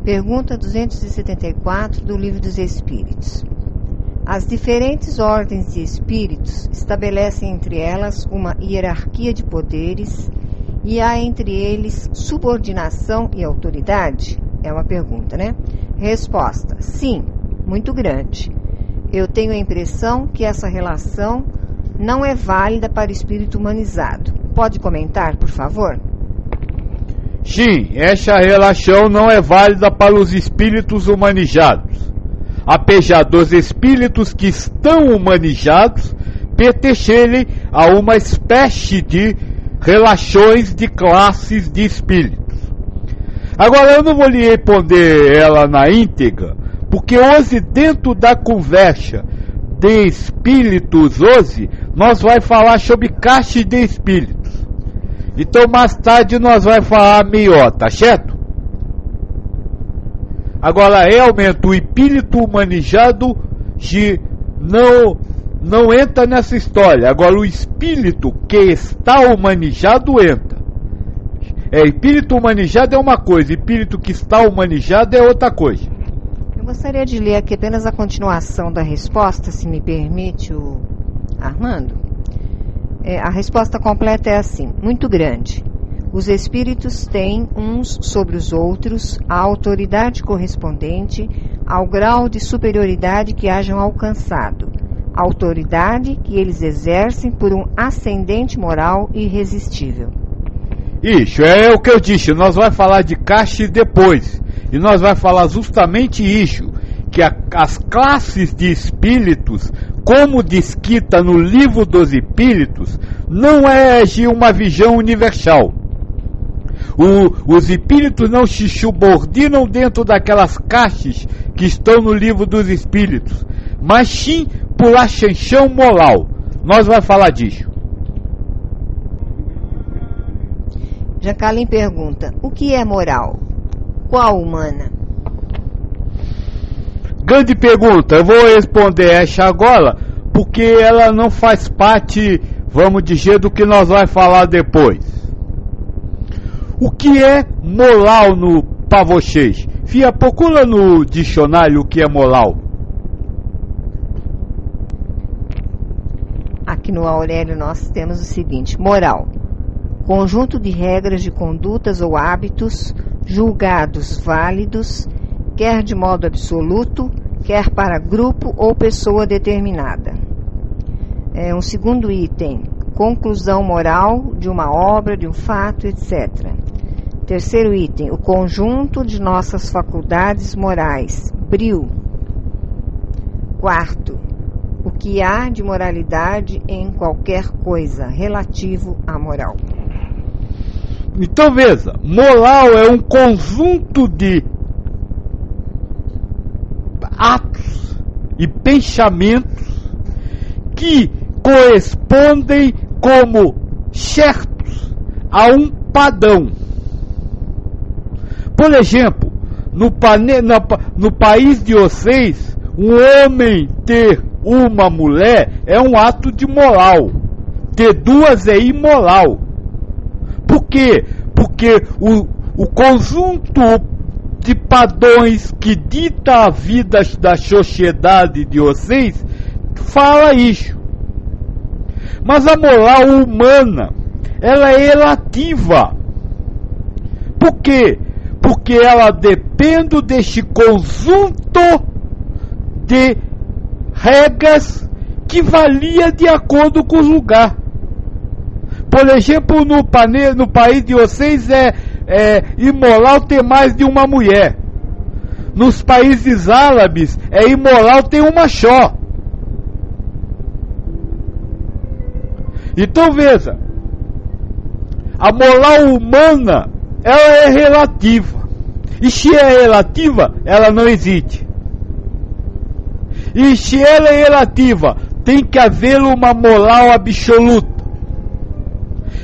Pergunta 274 do Livro dos Espíritos. As diferentes ordens de espíritos estabelecem entre elas uma hierarquia de poderes e há entre eles subordinação e autoridade? É uma pergunta, né? Resposta: sim, muito grande. Eu tenho a impressão que essa relação não é válida para o espírito humanizado. Pode comentar, por favor? Sim, essa relação não é válida para os espíritos humanizados. Apesar dos espíritos que estão humanizados pertencerem a uma espécie de relações de classes de espíritos. Agora, eu não vou lhe responder ela na íntegra, porque hoje, dentro da conversa de espíritos, hoje, nós vamos falar sobre classes de espíritos. Então, mais tarde, nós vamos falar melhor, tá certo? Agora, realmente, o espírito humanizado não entra nessa história. Agora, o espírito que está humanizado entra. Espírito humanizado é uma coisa, espírito que está humanizado é outra coisa. Eu gostaria de ler aqui apenas a continuação da resposta, se me permite, o Armando. A resposta completa é assim: muito grande. Os espíritos têm uns sobre os outros a autoridade correspondente ao grau de superioridade que hajam alcançado, autoridade que eles exercem por um ascendente moral irresistível. Isso, é o que eu disse, nós vamos falar de classes depois, e nós vamos falar justamente isso, que as classes de espíritos, como descrita no Livro dos Espíritos, não é de uma visão universal. Os espíritos não se subordinam dentro daquelas caixas que estão no Livro dos Espíritos, mas sim por ascensão moral. Nós vamos falar disso. Jacalim pergunta: o que é moral? Qual humana? Grande pergunta. Eu vou responder essa agora, porque ela não faz parte, vamos dizer, do que nós vamos falar depois. O que é moral para vocês? Fia, procura no dicionário o que é moral. Aqui no Aurélio nós temos o seguinte: moral, conjunto de regras de condutas ou hábitos julgados válidos, quer de modo absoluto, quer para grupo ou pessoa determinada. Um segundo item: conclusão moral de uma obra, de um fato, etc. Terceiro item: o conjunto de nossas faculdades morais, bril. Quarto: o que há de moralidade em qualquer coisa relativo à moral. Então veja, moral é um conjunto de atos e pensamentos que correspondem como certos a um padrão. Por exemplo, no país de vocês, um homem ter uma mulher é um ato de moral. Ter duas é imoral. Por quê? Porque o conjunto de padrões que dita a vida da sociedade de vocês fala isso. Mas a moral humana, ela é relativa. Por quê? Porque ela depende deste conjunto de regras que varia de acordo com o lugar. Por exemplo, no país de vocês é imoral ter mais de uma mulher. Nos países árabes é imoral ter uma só. Então veja, a moral humana, ela é relativa. E se é relativa, ela não existe. E se ela é relativa, tem que haver uma moral absoluta.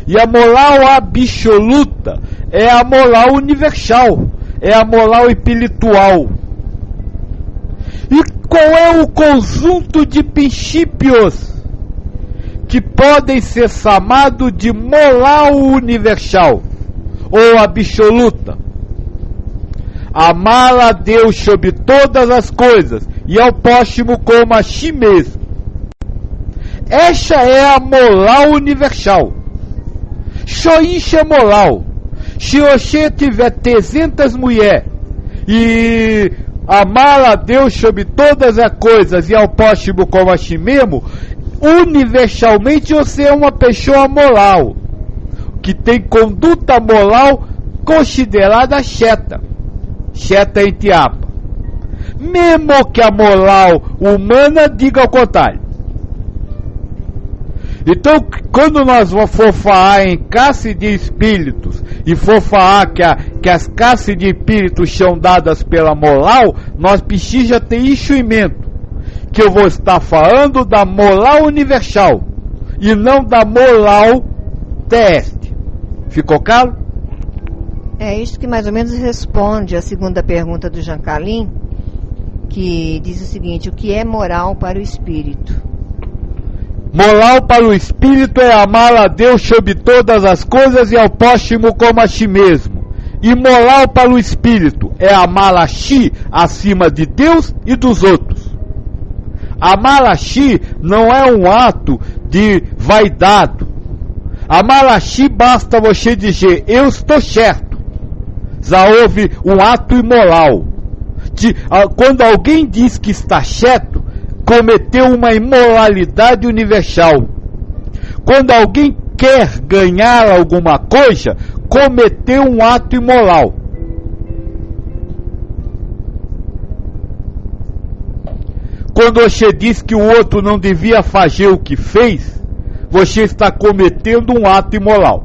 E a moral absoluta é a moral universal, é a moral espiritual. E qual é o conjunto de princípios que podem ser chamados de moral universal ou absoluta? amar a Deus sobre todas as coisas e ao próximo como a si mesmo. Esta é a moral universal. Só isso é moral. Se você tiver 300 mulheres e amar a Deus sobre todas as coisas e ao próximo como a si mesmo, universalmente você é uma pessoa moral, que tem conduta moral considerada cheta entre aspas, mesmo que a moral humana diga o contrário. Então, quando nós for falar em classe de espíritos e for falar que as classes de espíritos são dadas pela moral, nós precisamos ter isso em mente, que eu vou estar falando da moral universal e não da moral terrestre. Ficou claro? É isso que mais ou menos responde a segunda pergunta do Jean Carlin, que diz o seguinte: o que é moral para o espírito? Moral para o espírito é amar a Deus sobre todas as coisas e ao próximo como a si mesmo. E moral para o espírito é amar a si acima de Deus e dos outros. Amar a si não é um ato de vaidade. Amar a si basta você dizer, eu estou certo. Já houve um ato imoral. Quando alguém diz que está certo, cometeu uma imoralidade universal. Quando alguém quer ganhar alguma coisa, cometeu um ato imoral. Quando você diz que o outro não devia fazer o que fez, você está cometendo um ato imoral.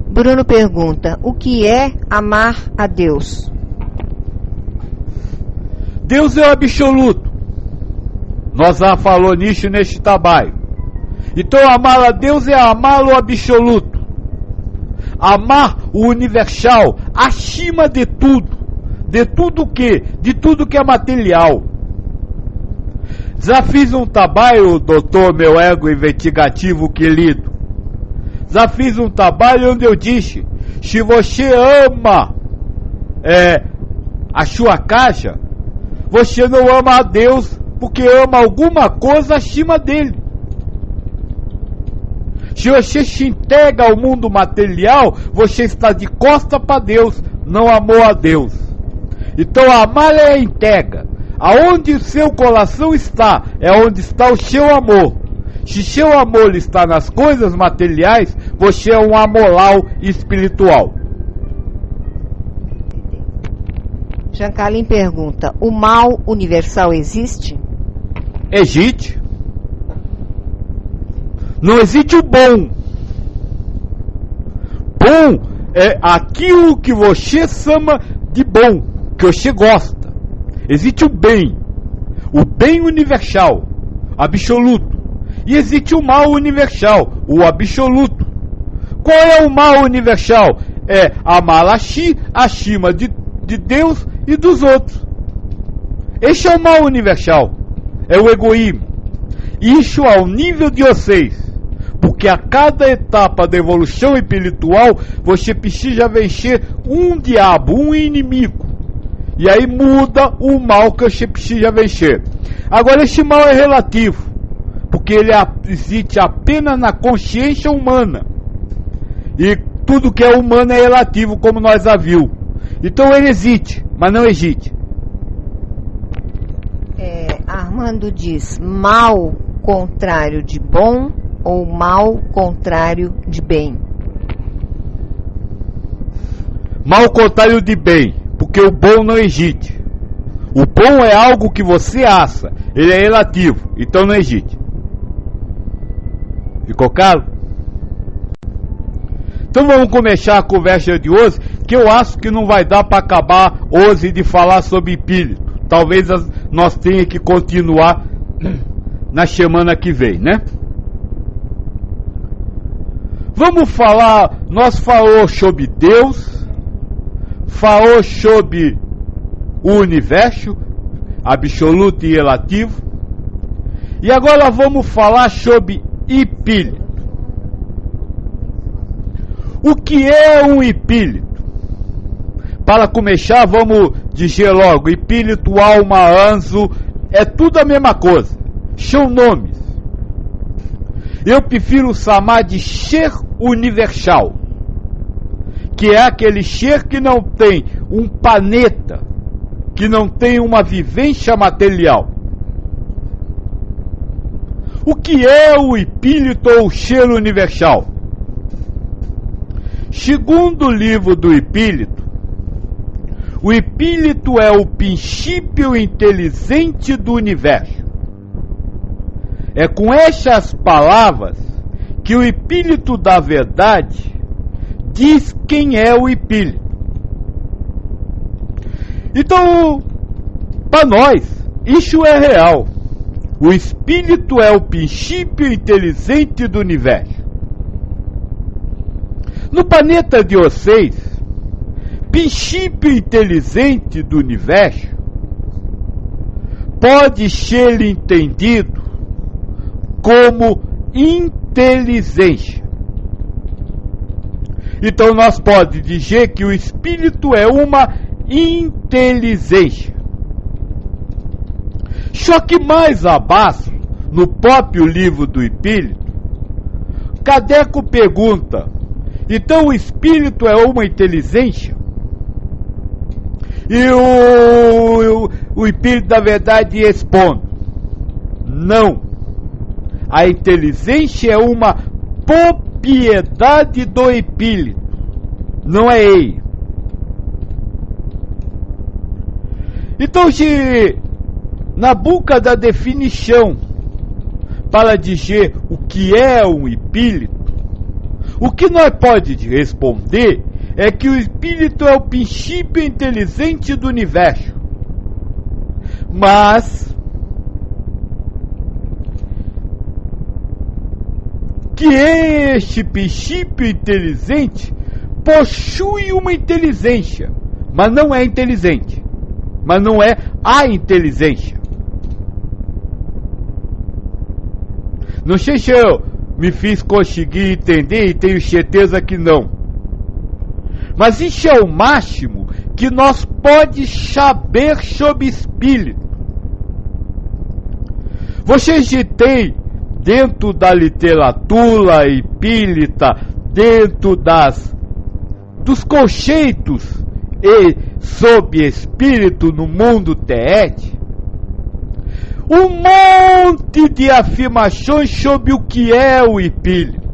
Bruno pergunta: o que é amar a Deus? Deus é o absoluto. Nós já falamos nisso neste trabalho. Então amar a Deus é amar o absoluto. Amar o universal acima de tudo. De tudo o quê? De tudo que é material. Já fiz um trabalho, doutor, meu ego investigativo querido. Já fiz um trabalho onde eu disse, se você ama a sua casa, você não ama a Deus, porque ama alguma coisa acima dele. Se você se entrega ao mundo material, você está de costa para Deus, não amou a Deus. Então amar é a entrega. Aonde o seu coração está, é onde está o seu amor. Se seu amor está nas coisas materiais, você é um amoral espiritual. Jean Carlin pergunta: o mal universal existe? Existe. Não existe o bom. Bom é aquilo que você chama de bom, que você gosta. Existe o bem universal, absoluto. E existe o mal universal, o absoluto. Qual é o mal universal? É amar a si acima de Deus e dos outros. Este é o mal universal. É o egoísmo. Isso ao nível de vocês. Porque a cada etapa da evolução espiritual, você precisa vencer um diabo, um inimigo. E aí muda o mal que você precisa vencer. Agora, esse mal é relativo. Porque ele existe apenas na consciência humana. E tudo que é humano é relativo, como nós já vimos. Então ele existe, mas não existe. Armando diz: mal contrário de bom ou mal contrário de bem? Mal contrário de bem, porque o bom não existe. O bom é algo que você acha, ele é relativo, então não existe. Ficou claro? Então vamos começar a conversa de hoje, que eu acho que não vai dar para acabar hoje de falar sobre espírito. Talvez nós tenha que continuar na semana que vem, né? Vamos falar, nós falamos sobre Deus, falamos sobre o universo, absoluto e relativo, e agora vamos falar sobre espírito. O que é um espírito? Para começar, vamos dizer logo, espírito, alma, anjo, é tudo a mesma coisa. São nomes. Eu prefiro chamar de ser universal, que é aquele ser que não tem um planeta, que não tem uma vivência material. O que é o espírito ou o ser universal? Segundo o livro do Espírito, o espírito é o princípio inteligente do universo. É com essas palavras que o espírito da verdade diz quem é o espírito. Então, para nós, isso é real. O espírito é o princípio inteligente do universo. No planeta de vocês, princípio inteligente do universo pode ser entendido como inteligência. Então nós podemos dizer que o espírito é uma inteligência. Só que mais abaixo, no próprio livro do Espírito, Kardec pergunta: então o espírito é uma inteligência? E o espírito da verdade responde: não. A inteligência é uma propriedade do espírito, não é ele. Então, se na boca da definição para dizer o que é um espírito, o que nós podemos responder é que o espírito é o princípio inteligente do universo. Mas que este princípio inteligente possui uma inteligência, mas não é inteligente, mas não é a inteligência. Não sei se eu me fiz conseguir entender, e tenho certeza que não. Mas isso é o máximo que nós pode saber sobre espírito. Vocês têm dentro da literatura espírita, dentro dos conceitos sobre espírito no mundo terrestre, um monte de afirmações sobre o que é o espírito.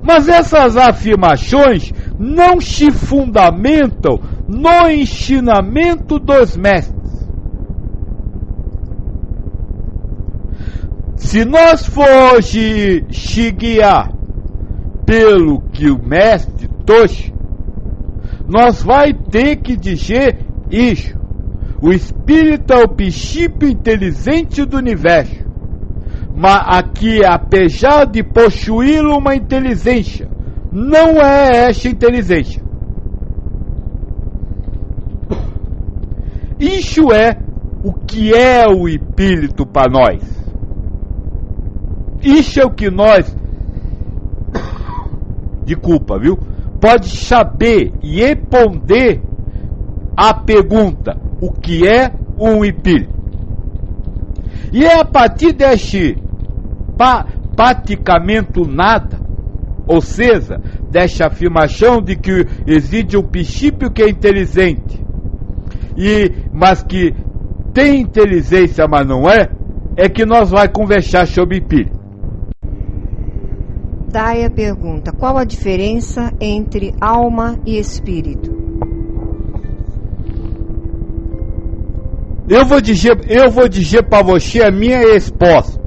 Mas essas afirmações não se fundamentam no ensinamento dos mestres. Se nós fosse se guiar pelo que o mestre trouxe, nós vai ter que dizer isso. O espírito é o princípio inteligente do universo. Mas aqui, apesar de possuir uma inteligência, não é esta inteligência. Isso é o que é o espírito para nós. Isso é o que nós, pode saber e responder a pergunta: o que é um espírito? E é a partir deste praticamente nada, ou seja, desta afirmação de que existe um princípio que é inteligente, mas que tem inteligência, mas não é que nós vamos conversar sobre espírito. Daia pergunta: qual a diferença entre alma e espírito? Eu vou dizer para você a minha resposta.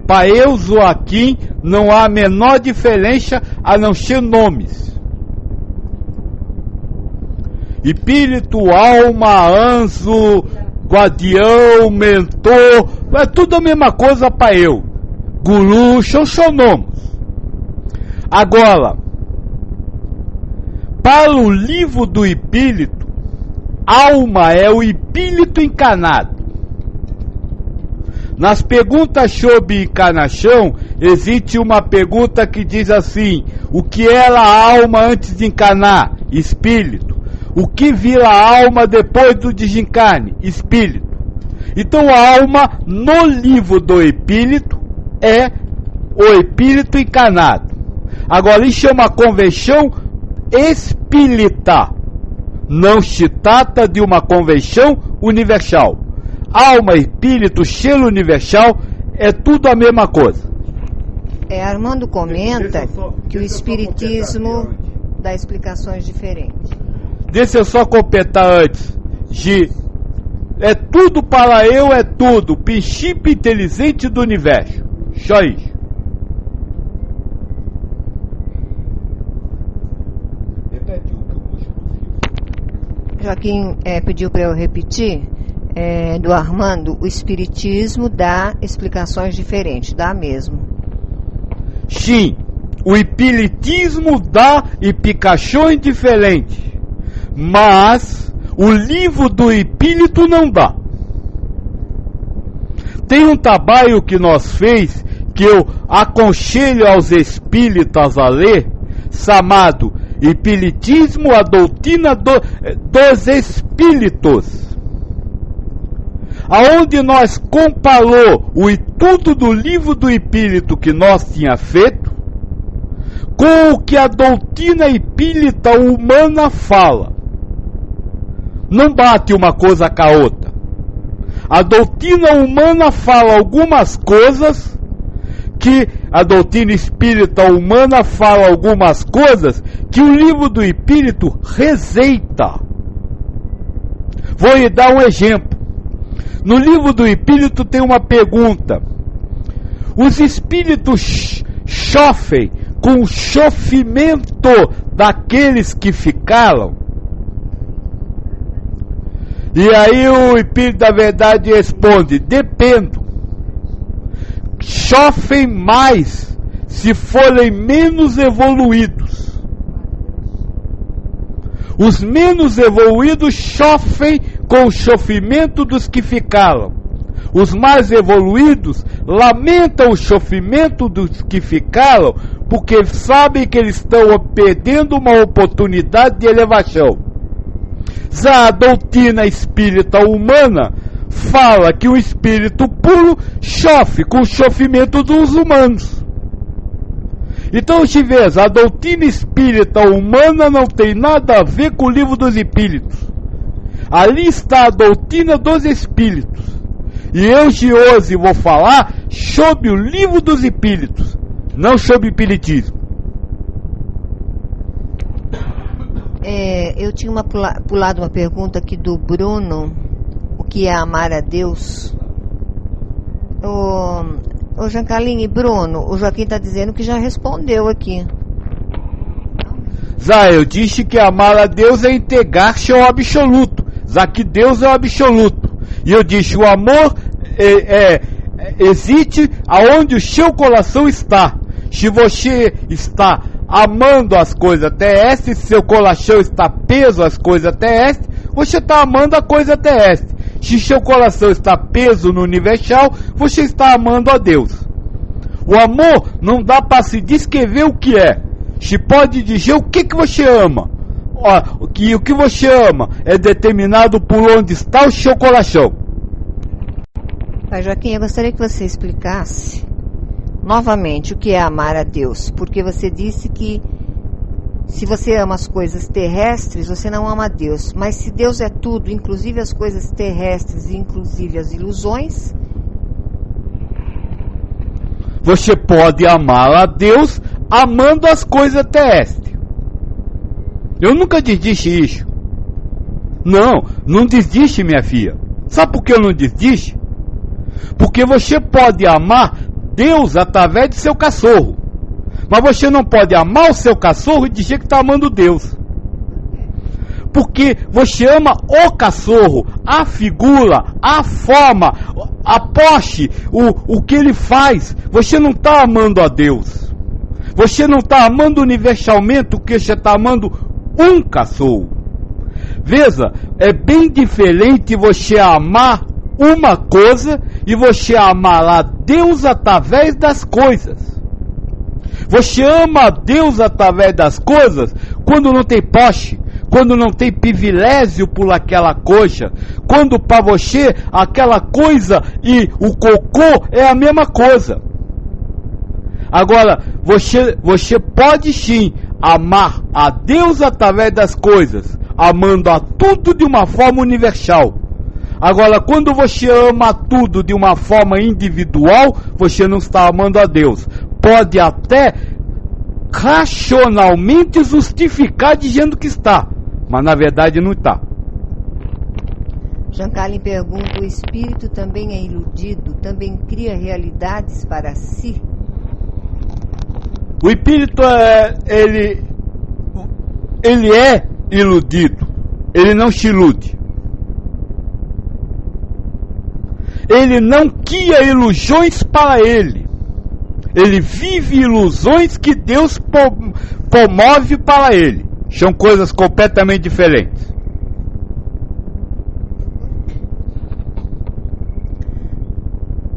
Para eu, Joaquim, não há a menor diferença a não ser nomes. Espírito, alma, anjo, guardião, mentor, é tudo a mesma coisa para eu. Guru, são nomes. Agora, para o livro do Espírito, alma é o espírito encarnado. Nas perguntas sobre encarnação, existe uma pergunta que diz assim: o que era a alma antes de encarnar? Espírito. O que vira a alma depois do desencarne? Espírito. Então a alma no livro do espírito é o espírito encarnado. Agora isso é uma convenção espírita. Não se trata de uma convenção universal. Alma, espírito, selo universal é tudo a mesma coisa. Armando comenta que o espiritismo dá explicações diferentes. Deixa eu só completar antes. É tudo para eu, é tudo. Princípio inteligente do universo. Só isso. Joaquim pediu para eu repetir, do Armando, o espiritismo dá explicações diferentes, dá mesmo. Sim, o espiritismo dá explicações diferentes, mas o livro do espírito não dá. Tem um trabalho que nós fez, que eu aconselho aos espíritas a ler, chamado Espiritismo, a doutrina dos espíritos, aonde nós comparou o estudo do livro do espírito que nós tinha feito com o que a doutrina espírita humana fala. Não bate uma coisa com a outra. A doutrina humana fala algumas coisas que a doutrina espírita humana fala algumas coisas que o livro do espírito rejeita. Vou lhe dar um exemplo. No livro do espírito tem uma pergunta: os espíritos sofrem com o sofrimento daqueles que ficaram? E aí o espírito da verdade responde: depende. Sofrem mais se forem menos evoluídos. Os menos evoluídos sofrem com o sofrimento dos que ficaram. Os mais evoluídos lamentam o sofrimento dos que ficaram, porque sabem que eles estão perdendo uma oportunidade de elevação. Já a doutrina espírita humana fala que o espírito puro sofre com o sofrimento dos humanos. Então, se vê, a doutrina espírita humana não tem nada a ver com o livro dos espíritos. Ali está a doutrina dos espíritos. E eu de hoje vou falar sobre o livro dos espíritos, não sobre o espiritismo. Eu tinha pulado uma pergunta aqui do Bruno: o que é amar a Deus? O Giancarline e Bruno, o Joaquim está dizendo que já respondeu aqui. Já eu disse que amar a Deus é entregar-se ao absoluto, já que Deus é o absoluto. E eu disse: o amor existe aonde o seu coração está. Se você está amando as coisas terrestres, seu coração está preso às coisas terrestres, você está amando a coisa terrestre. Se seu coração está preso no universal, você está amando a Deus. O amor não dá para se descrever o que é. Se pode dizer o que você ama. O que você ama é determinado por onde está o seu coração. Pai Joaquim, eu gostaria que você explicasse novamente o que é amar a Deus, porque você disse que se você ama as coisas terrestres, você não ama a Deus. Mas se Deus é tudo, inclusive as coisas terrestres, inclusive as ilusões, você pode amar a Deus amando as coisas terrestres. Eu nunca desdisse isso. Não desdiste, minha filha. Sabe por que eu não desdiste? Porque você pode amar Deus através de seu cachorro. Mas você não pode amar o seu cachorro e dizer que está amando Deus. Porque você ama o cachorro, a figura, a forma, a poste, o que ele faz. Você não está amando a Deus. Você não está amando universalmente o que você está amando um cachorro. Veja, é bem diferente você amar uma coisa e você amará Deus através das coisas. Você ama a Deus através das coisas quando não tem posse, quando não tem privilégio por aquela coisa, quando para você aquela coisa e o cocô é a mesma coisa. Agora, você pode sim amar a Deus através das coisas, amando a tudo de uma forma universal. Agora, quando você ama tudo de uma forma individual, você não está amando a Deus. Pode até racionalmente justificar dizendo que está, mas na verdade não está. Jean Carlin pergunta: o espírito também é iludido? Também cria realidades para si? O espírito ele é iludido, ele não se ilude. Ele não cria ilusões para ele. Ele vive ilusões que Deus promove para ele. São coisas completamente diferentes.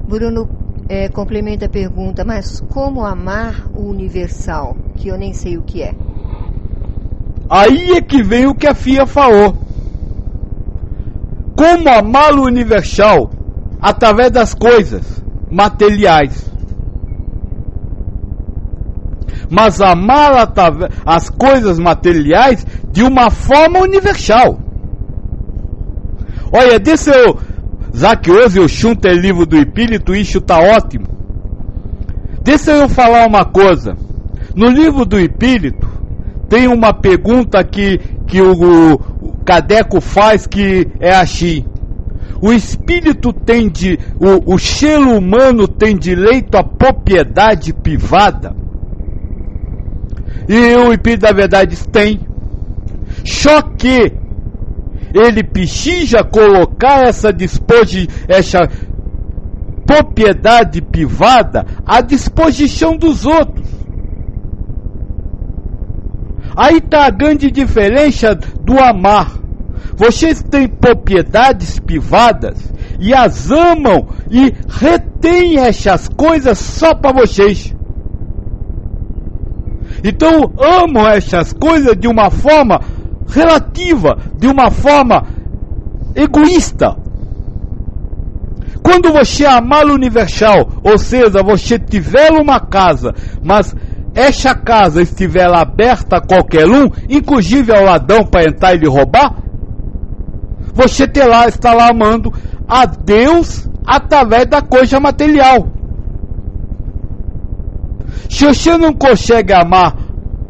Bruno complementa a pergunta: mas como amar o universal, que eu nem sei o que é? Aí é que vem o que a Fia falou. Como amar o universal? Através das coisas materiais. Mas amar as coisas materiais de uma forma universal. Olha, já que hoje eu chunto o livro do Espírito, isso está ótimo. Deixa eu falar uma coisa. No livro do Espírito, tem uma pergunta que o Cadeco faz, que é assim: o espírito o ser humano tem direito à propriedade privada? E o espírito da verdade tem. Só que ele precisa colocar essa propriedade privada à disposição dos outros. Aí está a grande diferença do amar. Vocês têm propriedades privadas e as amam e retêm essas coisas só para vocês. Então amam essas coisas de uma forma relativa, de uma forma egoísta. Quando você amar o universal, ou seja, você tiver uma casa, mas essa casa estiver aberta a qualquer um, inclusive ao ladrão para entrar e lhe roubar, você está lá amando a Deus através da coisa material. Se você não consegue amar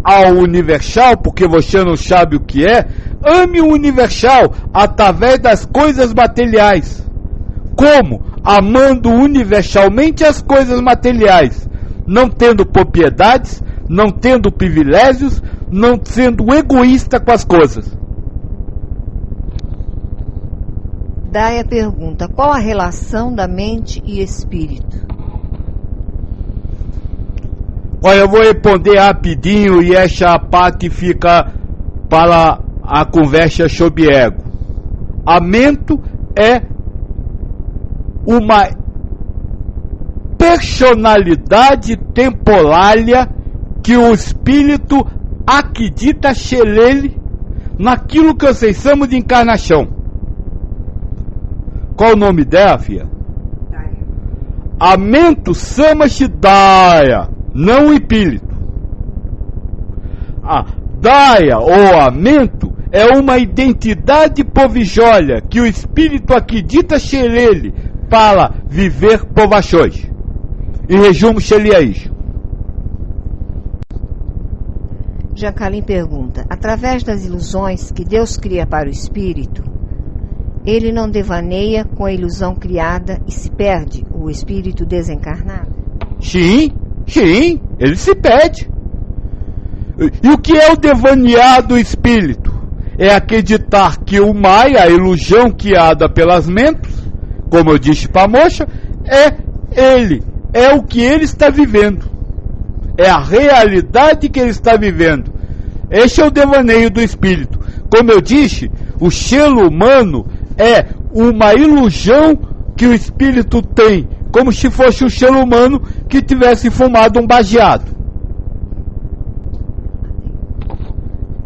ao universal, porque você não sabe o que é, ame o universal através das coisas materiais. Como? Amando universalmente as coisas materiais, não tendo propriedades, não tendo privilégios, não sendo egoísta com as coisas. Daia pergunta: qual a relação da mente e espírito? Olha, eu vou responder rapidinho e essa parte fica para a conversa sobre ego. A mente é uma personalidade temporária que o espírito acredita ser ele naquilo que vocês chamam de encarnação. Qual o nome dela, filha? Daia. A mente chama-se Daia, não o espírito. A Daia ou a mente é uma identidade provisória que o espírito acredita ser ele para viver provações. Em resumo, seria isso. Jean Carlin pergunta: através das ilusões que Deus cria para o espírito, ele não devaneia com a ilusão criada e se perde, o espírito desencarnado? Sim, ele se perde. E o que é o devanear do espírito? É acreditar que o Maia, a ilusão criada pelas mentes, como eu disse para a moça, é ele, é o que ele está vivendo, é a realidade que ele está vivendo. Esse é o devaneio do espírito. Como eu disse, o ser humano é uma ilusão que o espírito tem, como se fosse um ser humano que tivesse fumado um baseado.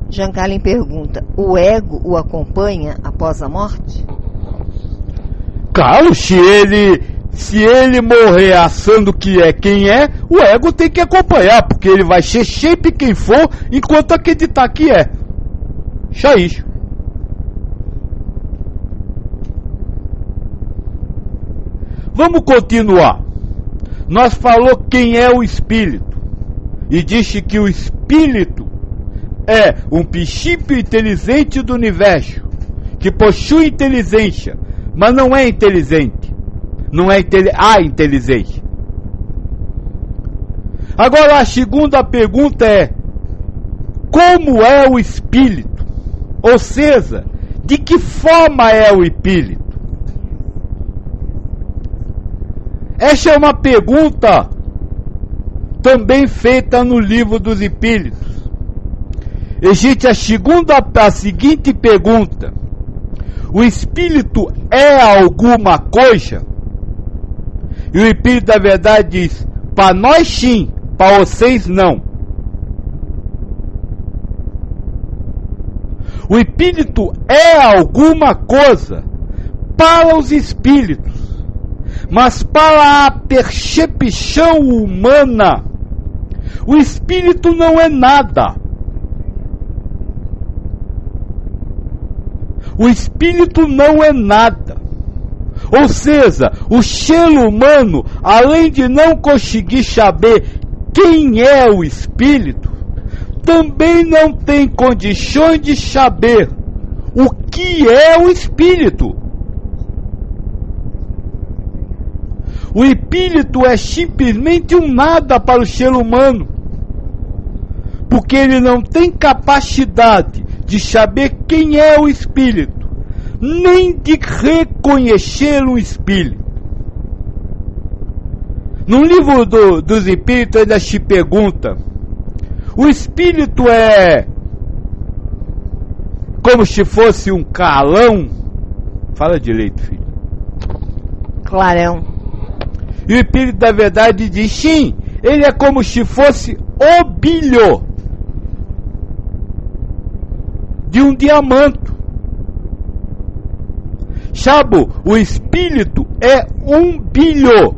Jean Carlin pergunta: o ego o acompanha após a morte? Claro, se ele morrer achando que é quem é, o ego tem que acompanhar, porque ele vai ser sempre quem for, enquanto acreditar que é. Só isso. Vamos continuar. Nós falou quem é o espírito, e disse que o espírito é um princípio inteligente do universo, que possui inteligência, mas não é inteligente. Não é a inteligência. Agora a segunda pergunta é: como é o espírito? Ou seja, de que forma é o espírito? Essa é uma pergunta também feita no Livro dos Espíritos. Existe a seguinte pergunta: o espírito é alguma coisa? E o espírito da verdade diz: para nós sim, para vocês não. O espírito é alguma coisa para os espíritos, mas para a percepção humana, o espírito não é nada. O espírito não é nada. Ou seja, o ser humano, além de não conseguir saber quem é o espírito, também não tem condições de saber o que é o espírito. O espírito é simplesmente um nada para o ser humano, porque ele não tem capacidade de saber quem é o espírito, nem de reconhecer um espírito. No livro dos espíritos ainda se pergunta: o espírito é como se fosse um clarão? Fala direito, filho. Clarão. E o espírito da verdade diz: sim, ele é como se fosse o brilho de um diamante. Sabe, o espírito é um brilho.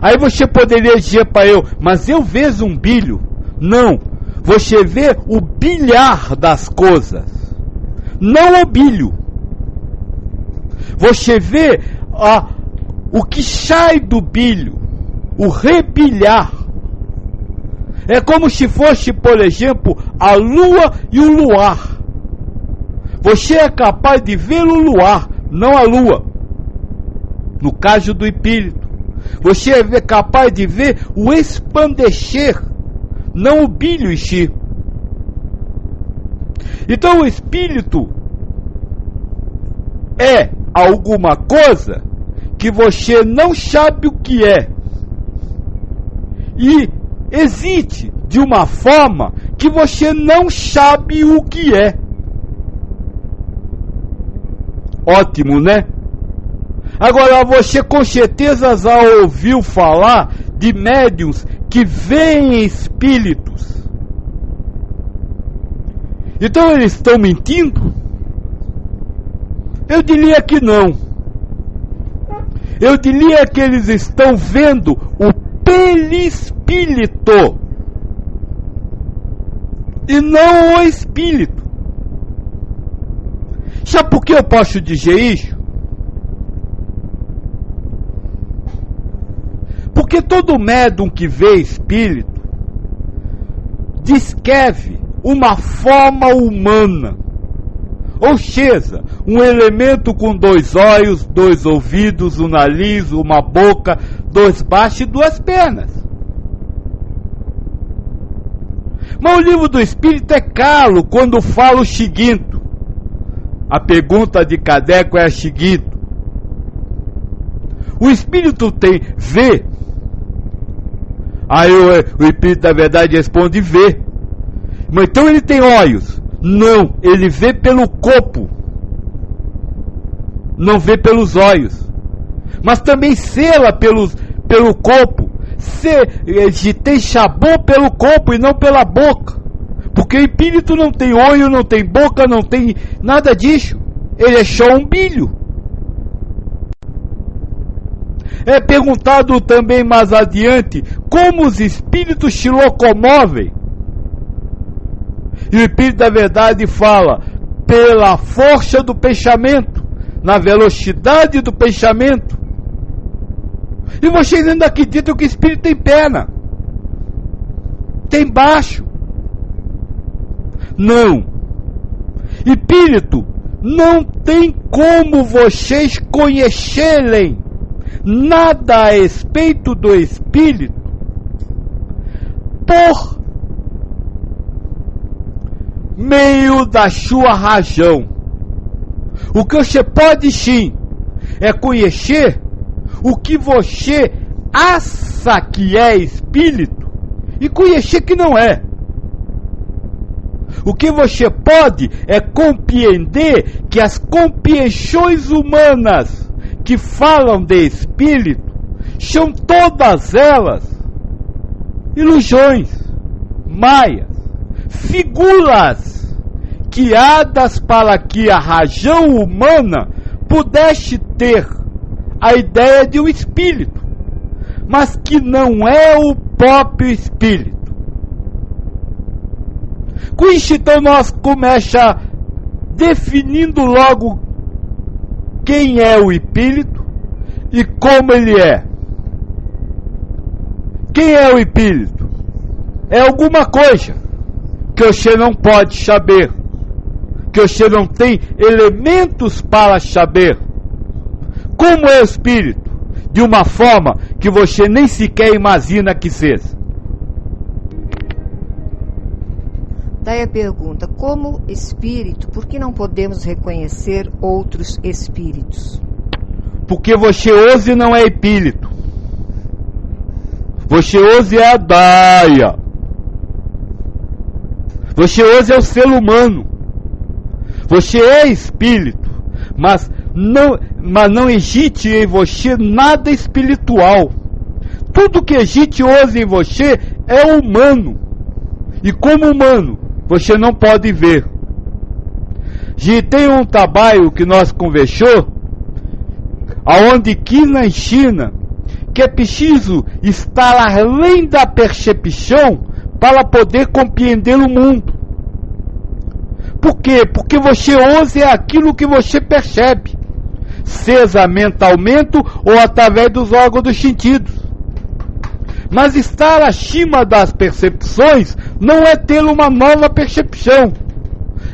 Aí você poderia dizer para eu: mas eu vejo um brilho. Não, você vê o brilhar das coisas, não o brilho. Você vê o que sai do brilho, o rebrilhar. É como se fosse, por exemplo, a lua e o luar. Você é capaz de ver o luar, não a lua. No caso do espírito, você é capaz de ver o expandecer, não o brilho em si. Então o espírito é alguma coisa que você não sabe o que é, e existe de uma forma que você não sabe o que é. Ótimo, né? Agora, você com certeza já ouviu falar de médiuns que veem espíritos. Então eles estão mentindo? Eu diria que não. Eu diria que eles estão vendo o perispírito e não o espírito. Sabe por que eu posso dizer isso? Porque todo médium que vê espírito descreve uma forma humana, ou seja, um elemento com 2 olhos, 2 ouvidos, um nariz, uma boca, 2 braços e 2 pernas. Mas o livro do Espírito é claro quando fala o seguinte. A pergunta de Kardec é a seguinte: o Espírito vê? Aí o Espírito da verdade responde: vê. Mas então ele tem olhos? Não, ele vê pelo corpo. não vê pelos olhos, mas também sela pelo corpo. Tem Shabô pelo corpo e não pela boca, porque o espírito não tem olho, não tem boca, não tem nada disso. Ele é só um bilho. É perguntado também mais adiante como os espíritos se locomovem. E o Espírito da Verdade fala pela força do pensamento, na velocidade do pensamento. E vocês ainda acreditam que o Espírito tem perna, tem baixo? Não. Espírito não tem como vocês conhecerem nada a respeito do Espírito por meio da sua razão. O que você pode sim é conhecer o que você acha que é Espírito e conhecer que não é. O que você pode é compreender que as compreensões humanas que falam de Espírito são todas elas ilusões, maias, figuras criadas para que a razão humana pudesse ter a ideia de um Espírito, mas que não é o próprio Espírito. Com isso, então, nós começamos definindo logo quem é o Espírito e como ele é. Quem é o Espírito? É alguma coisa que você não pode saber, que você não tem elementos para saber. Como é o Espírito? De uma forma que você nem sequer imagina que seja. Daí a pergunta, como espírito, por que não podemos reconhecer outros espíritos? Porque você hoje não é espírito. Você hoje é a Daia. Você hoje é o ser humano. Você é espírito, mas não existe em você nada espiritual. Tudo que existe hoje em você é humano. E como humano, você não pode ver. E tem um trabalho que nós conversou, aonde aqui na China, que é preciso estar além da percepção para poder compreender o mundo. Por quê? Porque você hoje é aquilo que você percebe, seja mentalmente ou através dos órgãos dos sentidos. Mas estar acima das percepções não é ter uma nova percepção.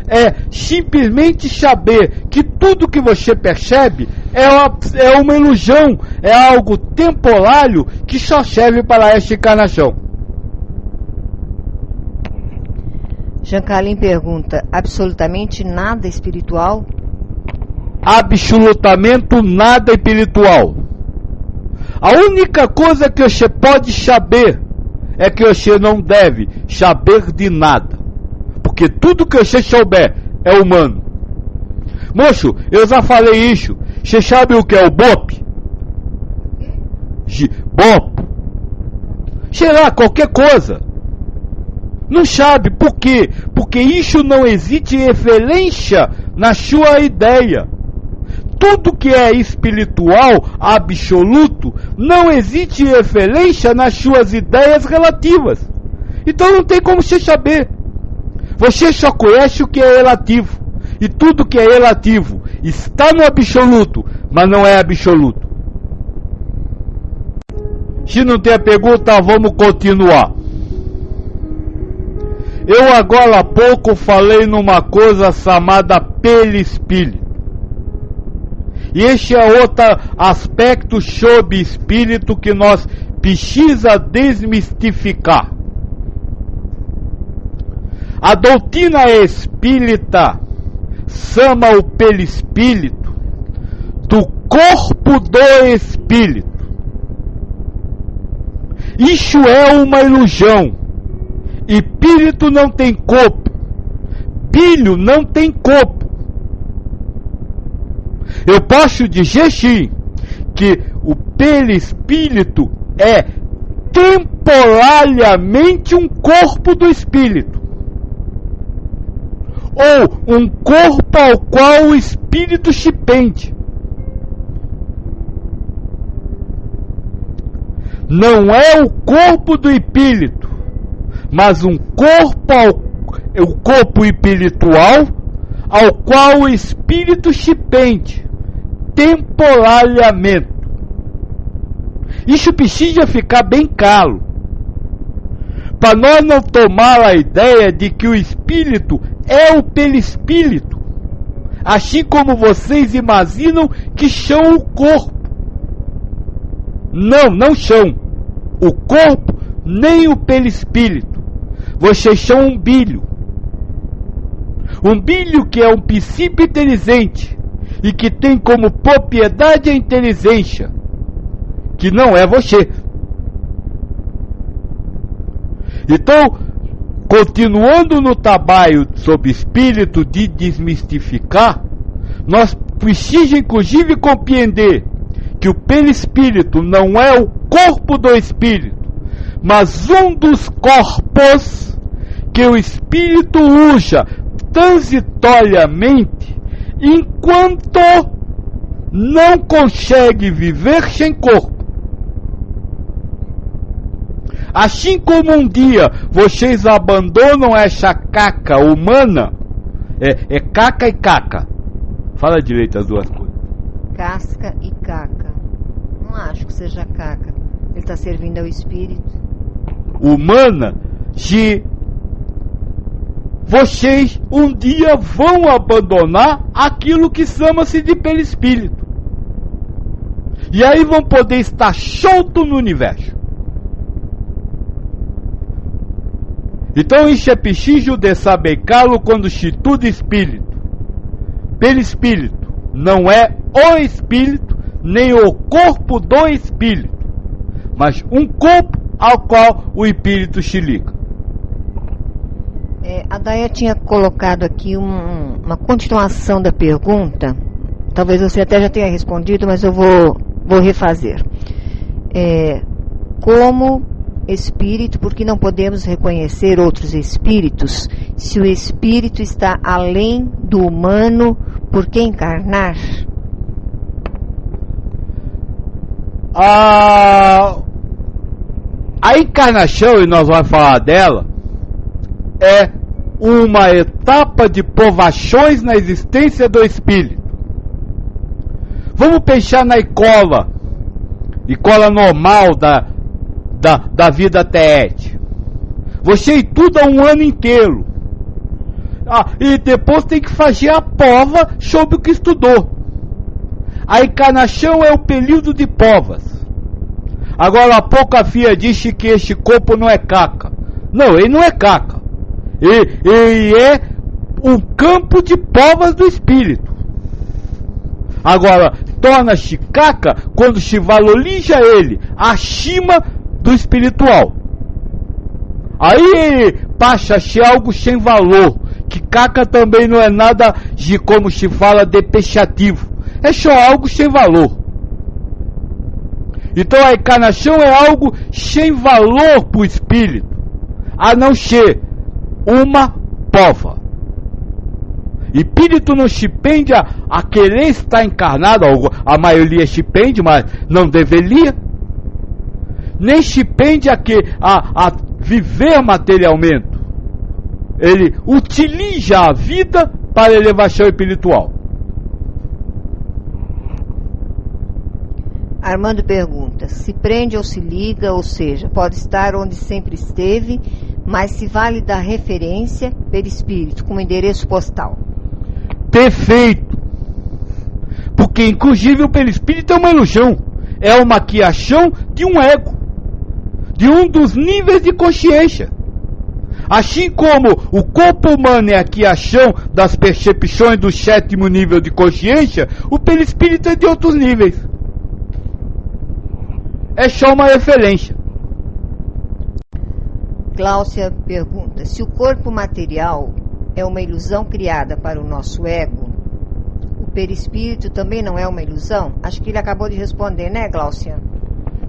É simplesmente saber que tudo que você percebe é uma ilusão, é algo temporário que só serve para esta encarnação. Jean Carlin pergunta, absolutamente nada espiritual? Absolutamente nada espiritual. A única coisa que você pode saber é que você não deve saber de nada, porque tudo que você souber é humano. Moço, eu já falei isso. Você sabe o que é o BOP? BOP. Sei lá, qualquer coisa. Não sabe, por quê? Porque isso não existe referência na sua ideia. Tudo que é espiritual, absoluto, não existe referência nas suas ideias relativas. Então não tem como você saber. Você só conhece o que é relativo. E tudo que é relativo está no absoluto, mas não é absoluto. Se não tem a pergunta, vamos continuar. Eu agora há pouco falei numa coisa chamada perispírito. E este é outro aspecto sobre espírito que nós precisa desmistificar. A doutrina espírita chama o perispírito do corpo do espírito. Isso é uma ilusão. Espírito não tem corpo. Bilho não tem corpo. Eu posso dizer sim que o perispírito é temporariamente um corpo do espírito, ou um corpo ao qual o espírito se pende. Não é o corpo do espírito, mas um corpo, o corpo espiritual ao qual o espírito se pende temporariamente. Isso precisa ficar bem claro, para nós não tomar a ideia de que o espírito é o perispírito, assim como vocês imaginam que são o corpo. Não, não são o corpo nem o perispírito. Vocês são um bilho. Um bilho que é um princípio inteligente e que tem como propriedade a inteligência, que não é você. Então, continuando no trabalho sobre espírito de desmistificar, nós precisamos inclusive compreender que o perispírito não é o corpo do espírito, mas um dos corpos que o espírito usa transitoriamente enquanto não consegue viver sem corpo. Assim como um dia vocês abandonam essa caca humana, é caca e caca. Fala direito as duas coisas. Casca e caca. Não acho que seja caca. Ele está servindo ao espírito. Humana, se vocês um dia vão abandonar aquilo que chama-se de perispírito. E aí vão poder estar solto no universo. Então isso é preciso de saber claro quando se estuda espírito. Perispírito não é o espírito, nem o corpo do espírito, mas um corpo ao qual o espírito se liga. A Daya tinha colocado aqui uma continuação da pergunta. Talvez você até já tenha respondido, mas eu vou refazer. Como espírito, por que não podemos reconhecer outros espíritos se o espírito está além do humano? Por que encarnar? A encarnação, e nós vamos falar dela, é uma etapa de provações na existência do espírito. Vamos pensar na escola normal da vida terrestre. Você estuda um ano inteiro. E depois tem que fazer a prova sobre o que estudou. A encarnação é o período de provas. Agora há pouco a filha disse que este corpo não é caca. Não, ele não é caca. Ele é um campo de provas do espírito. Agora, torna-se caca quando se valoriza ele acima do espiritual. Aí ele passa a ser algo sem valor. Que caca também não é nada de, como se fala, depreciativo. É só algo sem valor. Então a encarnação é algo sem valor para o espírito, a não ser uma prova. Espírito não se pende a querer estar encarnado, a maioria se pende, mas não deveria. Nem se pende a viver materialmente. Ele utiliza a vida para elevação espiritual. Armando pergunta, se prende ou se liga, ou seja, pode estar onde sempre esteve, mas se vale da referência perispírito, como endereço postal. Perfeito! Porque inclusive o perispírito é uma ilusão, é uma criação de um ego, de um dos níveis de consciência. Assim como o corpo humano é a criação das percepções do 7º nível de consciência, o perispírito é de outros níveis. É só uma referência. Cláudia pergunta, se o corpo material é uma ilusão criada para o nosso ego, o perispírito também não é uma ilusão? Acho que ele acabou de responder, né, Glauciano?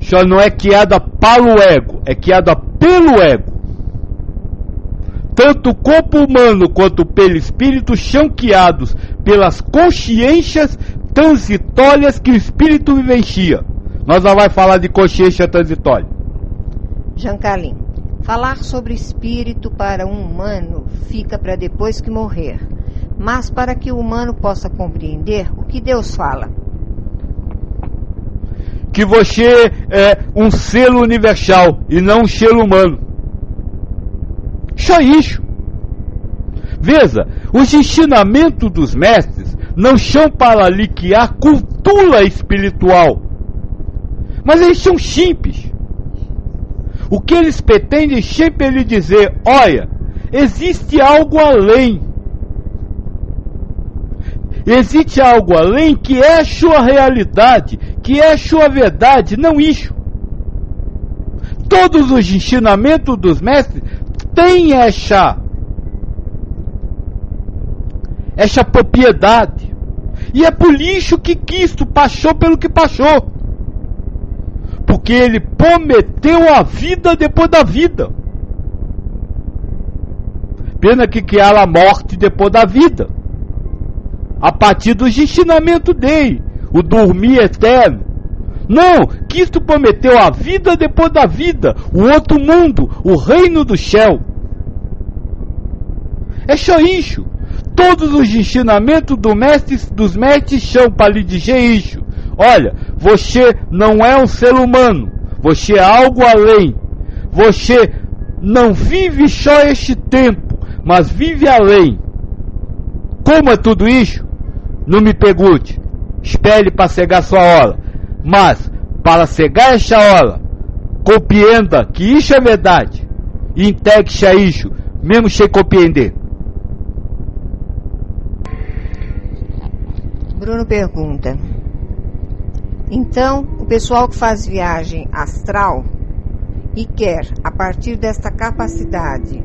Já não é criada para o ego, é criada pelo ego. Tanto o corpo humano quanto o perispírito são criados pelas consciências transitórias que o espírito vivencia. Nós já vamos falar de consciência transitória. Jancalim, falar sobre espírito para um humano fica para depois que morrer. Mas para que o humano possa compreender o que Deus fala. Que você é um ser universal e não um ser humano. Só isso. Veja, os ensinamentos dos mestres não são para lhe criar cultura espiritual, mas eles são simples. O que eles pretendem sempre é lhe dizer: olha, existe algo além. Existe algo além que é a sua realidade, que é a sua verdade, não isso. Todos os ensinamentos dos mestres têm essa propriedade. E é por isso que Cristo passou pelo que passou. Porque ele prometeu a vida depois da vida. Pena que criaram a morte depois da vida. A partir dos ensinamentos dele, o dormir eterno. Não, Cristo prometeu a vida depois da vida, o outro mundo, o reino do céu. É só isso. Todos os ensinamentos dos mestres são para lhe dizer isso. Olha, você não é um ser humano, você é algo além. Você não vive só este tempo, mas vive além. Como é tudo isso? Não me pergunte, espere para chegar a sua hora. Mas, para chegar a esta hora, compreenda que isso é verdade. E integre-se a isso, mesmo sem compreender. Bruno pergunta: então, o pessoal que faz viagem astral e quer, a partir desta capacidade,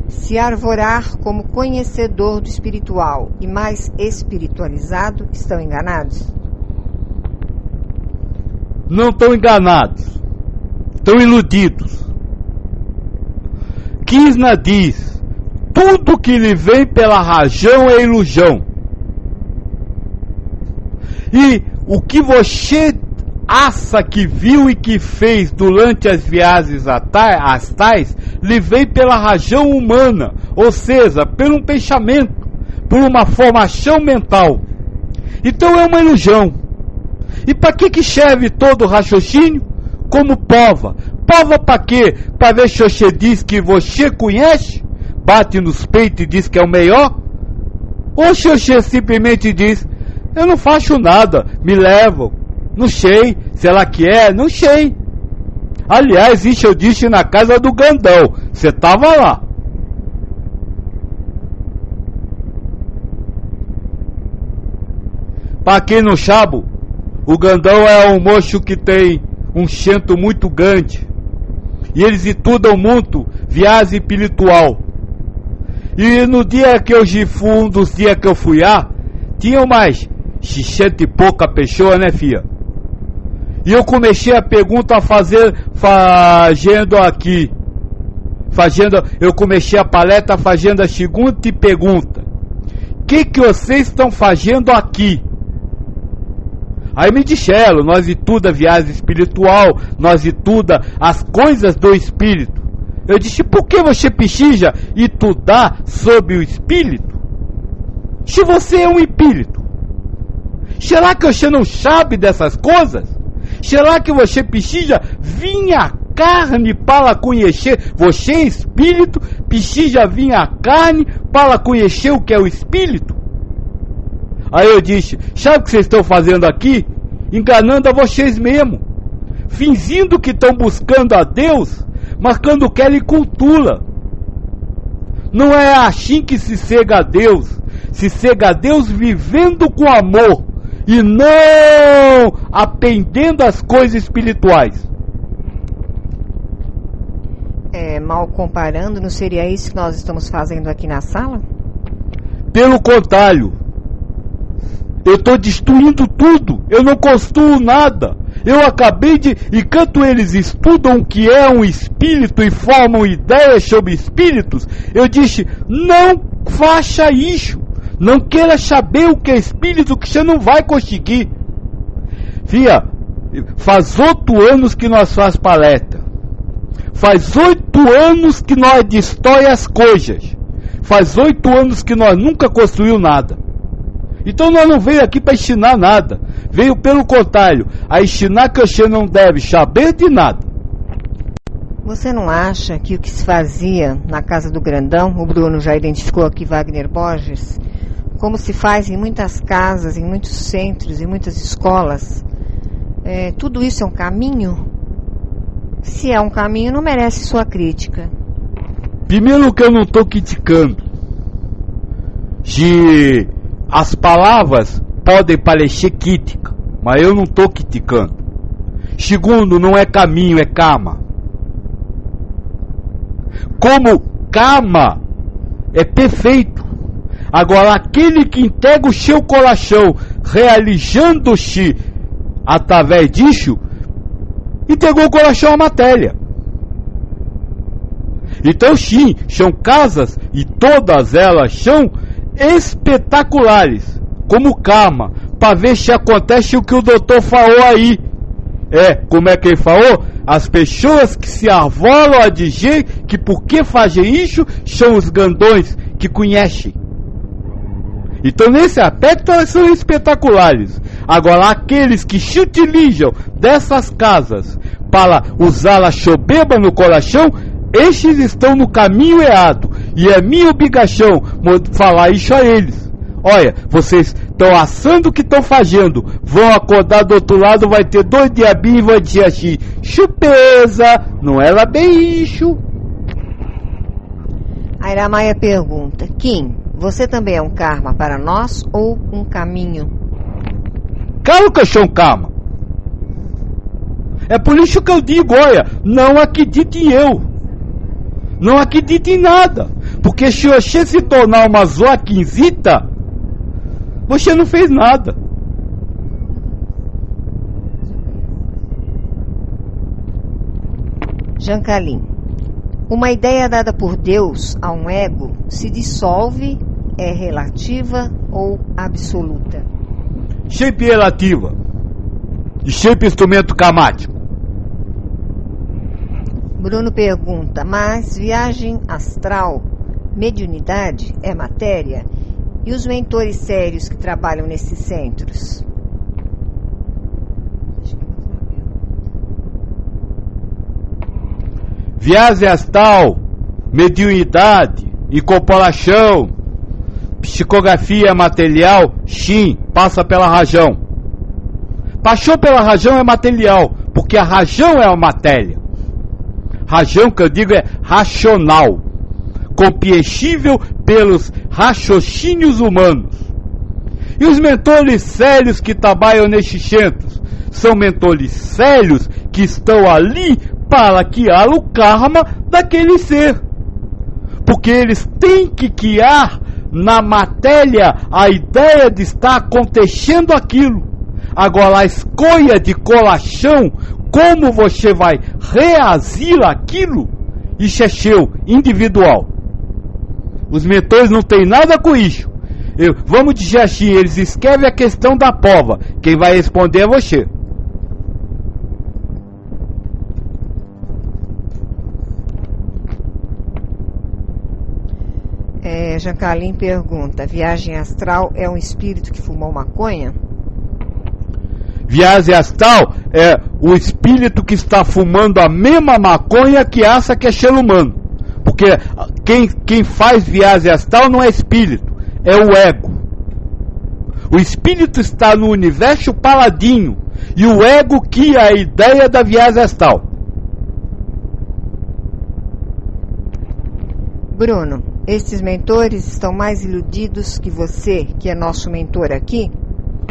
se arvorar como conhecedor do espiritual e mais espiritualizado, estão enganados? Não estão enganados, estão iludidos. Krishna diz: tudo que lhe vem pela razão é ilusão. E o que você acha que viu e que fez durante as viagens astrais lhe vem pela razão humana, ou seja, por um pensamento, por uma formação mental. Então é uma ilusão. E para que serve todo o raciocínio? Como prova. Prova para quê? Para ver se você diz que você conhece, bate nos peitos e diz que é o melhor? Ou se você simplesmente diz: eu não faço nada, me levam, não sei, sei lá que é, não sei. Aliás, isso eu disse na casa do Gandão, você estava lá. Para quem não sabe, o Gandão é um moço que tem um centro muito grande. E eles estudam muito viagem espiritual. E no dia que eu fui, um dos dias que eu fui lá, tinha mais 60 e pouca pessoas, né, filha? E eu comecei a pergunta eu comecei a palestra fazendo a seguinte pergunta: o que vocês estão fazendo aqui? Aí me disseram: nós estuda viagem espiritual, nós estuda as coisas do espírito. Eu disse: por que você precisa estudar sobre o espírito? Se você é um espírito, será que você não sabe dessas coisas? Será que você precisa vir à carne para conhecer? Você é espírito, precisa vir à carne para conhecer o que é o espírito? Aí eu disse: sabe o que vocês estão fazendo aqui? Enganando a vocês mesmos, fingindo que estão buscando a Deus, mas quando querem cultura. Não é assim que se chega a Deus. Se chega a Deus vivendo com amor e não aprendendo as coisas espirituais. Mal comparando, não seria isso que nós estamos fazendo aqui na sala? Pelo contrário, Eu estou destruindo tudo. Eu não construo nada. Eu acabei de... Enquanto eles estudam o que é um espírito e formam ideias sobre espíritos, eu disse, não faça isso. Não queira saber o que é espírito, que você não vai conseguir. Fia, faz 8 anos que nós faz palestra. Faz 8 anos que nós destrói as coisas. Faz 8 anos que nós nunca construiu nada. Então nós não veio aqui para ensinar nada. Veio pelo contrário, a ensinar que você não deve saber de nada. Você não acha que o que se fazia na Casa do Grandão, o Bruno já identificou aqui Wagner Borges, como se faz em muitas casas, em muitos centros, em muitas escolas, tudo isso é um caminho? Se é um caminho, não merece sua crítica. Primeiro que eu não estou criticando. Se as palavras podem parecer crítica, mas eu não estou criticando. Segundo, não é caminho, é karma. Como karma é perfeito. Agora, aquele que entrega o seu coração, realizando-se através disso, entregou o coração à matéria. Então sim, são casas, e todas elas são espetaculares, como karma, para ver se acontece o que o doutor falou aí. Como é que ele falou? As pessoas que se arvolam a dizer que porque fazem isso, são os grandões que conhecem. Então nesse aspecto elas são espetaculares. Agora aqueles que se utilizam dessas casas para usar a soberba no coração, estes estão no caminho errado. E é minha obrigação falar isso a eles. Olha, vocês estão assando o que estão fazendo. Vão acordar do outro lado, vai ter 2 diabinhos e vão dizer assim, chupeza, não era bem isso. A Iramaia pergunta, Kim, você também é um karma para nós ou um caminho? Claro que eu sou um karma. É por isso que eu digo, olha, não acredite em eu. Não acredite em nada. Porque se você se tornar uma zoaquinzita, você não fez nada. Jancalim, uma ideia dada por Deus a um ego se dissolve, é relativa ou absoluta? Sempre relativa. E sempre instrumento karmático. Bruno pergunta, mas viagem astral, mediunidade é matéria? E os mentores sérios que trabalham nesses centros? Viagem astral, mediunidade, incorporação, psicografia material, sim, passa pela rajão. Passou pela rajão é material, porque a rajão é a matéria. Rajão que eu digo é racional, compreensível pelos raciocínios humanos. E os mentores sérios que trabalham nestes centros são mentores sérios que estão ali para criar o karma daquele ser. Porque eles têm que criar na matéria a ideia de estar acontecendo aquilo. Agora a escolha de coração, como você vai reagir aquilo, isso é seu, individual. Os mentores não têm nada com isso. Vamos dizer assim, eles escrevem a questão da prova. Quem vai responder é você. Jancalim pergunta, viagem astral é um espírito que fumou maconha? Viagem astral é o espírito que está fumando a mesma maconha que acha que é ser humano. Porque quem faz viagem astral não é espírito, é o ego. O espírito está no universo paladino e o ego cria a ideia da viagem astral. Bruno, estes mentores estão mais iludidos que você, que é nosso mentor aqui?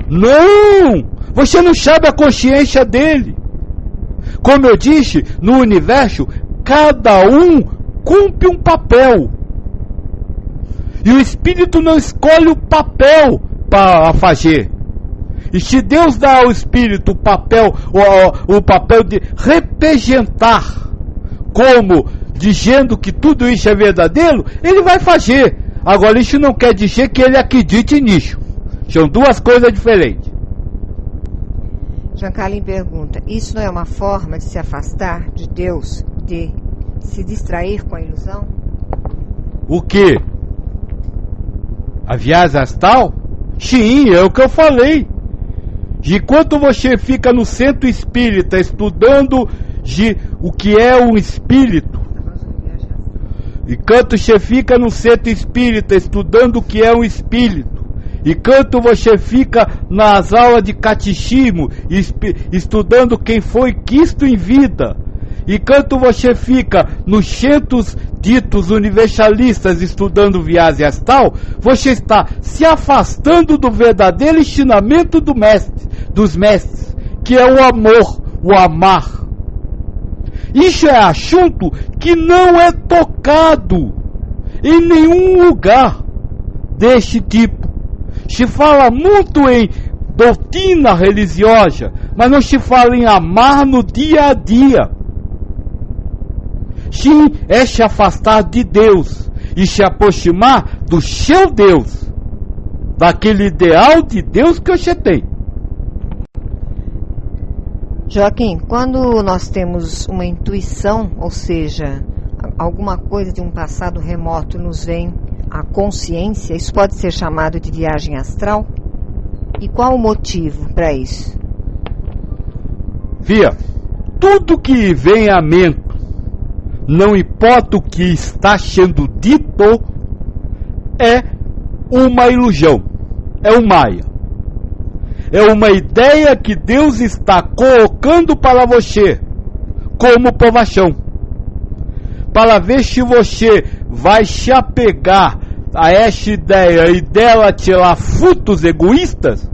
Não! Você não sabe a consciência dele. Como eu disse, no universo, cada um cumpre um papel. E o espírito não escolhe o papel para fazer. E se Deus dá ao Espírito o papel de representar, como dizendo que tudo isso é verdadeiro, ele vai fazer. Agora, isso não quer dizer que ele acredite nisso. São duas coisas diferentes. Jean Carlin pergunta: isso não é uma forma de se afastar de Deus, de se distrair com a ilusão? O quê? A viagem astral? Sim, é o que eu falei. Enquanto você fica no centro espírita estudando o que é um espírito, enquanto você fica no centro espírita estudando o que é um espírito, enquanto você fica nas aulas de catecismo estudando quem foi Cristo em vida, enquanto você fica nos centros ditos universalistas estudando viagem astral, você está se afastando do verdadeiro ensinamento dos mestres, que é o amor, o amar. Isso é assunto que não é tocado em nenhum lugar deste tipo. Se fala muito em doutrina religiosa, mas não se fala em amar no dia a dia. Sim, é se afastar de Deus e se aproximar do seu Deus, daquele ideal de Deus que você tem. Joaquim, quando nós temos uma intuição, ou seja, alguma coisa de um passado remoto nos vem à consciência, isso pode ser chamado de viagem astral? E qual o motivo para isso? Via, tudo que vem à mente, não importa o que está sendo dito, é uma ilusão, é um maia. É uma ideia que Deus está colocando para você como provação, para ver se você vai se apegar a essa ideia e dela tirar frutos egoístas,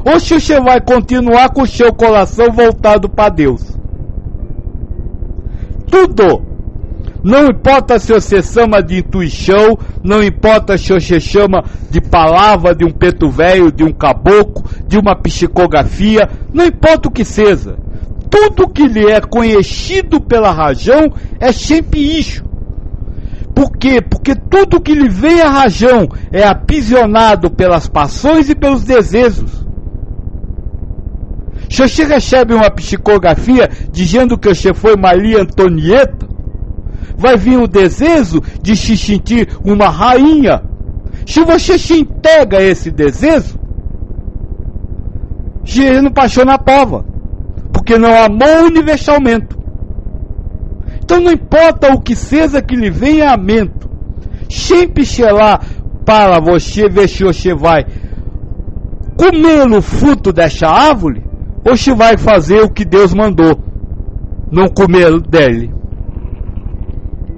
ou se você vai continuar com o seu coração voltado para Deus. Tudo, não importa se você chama de intuição, não importa se você chama de palavra de um preto velho, de um caboclo, de uma psicografia, não importa o que seja, tudo que lhe é conhecido pela razão é sempre isso. Por quê? Porque tudo que lhe vem à razão é aprisionado pelas paixões e pelos desejos. Se você recebe uma psicografia dizendo que você foi Maria Antonieta, vai vir o desejo de se sentir uma rainha. Se você se entrega a esse desejo, você não passou na prova, porque não amou universalmente. Então não importa o que seja que lhe venha à mente, sempre lá para você ver se você vai comer o fruto dessa árvore, ou se vai fazer o que Deus mandou, não comer dele.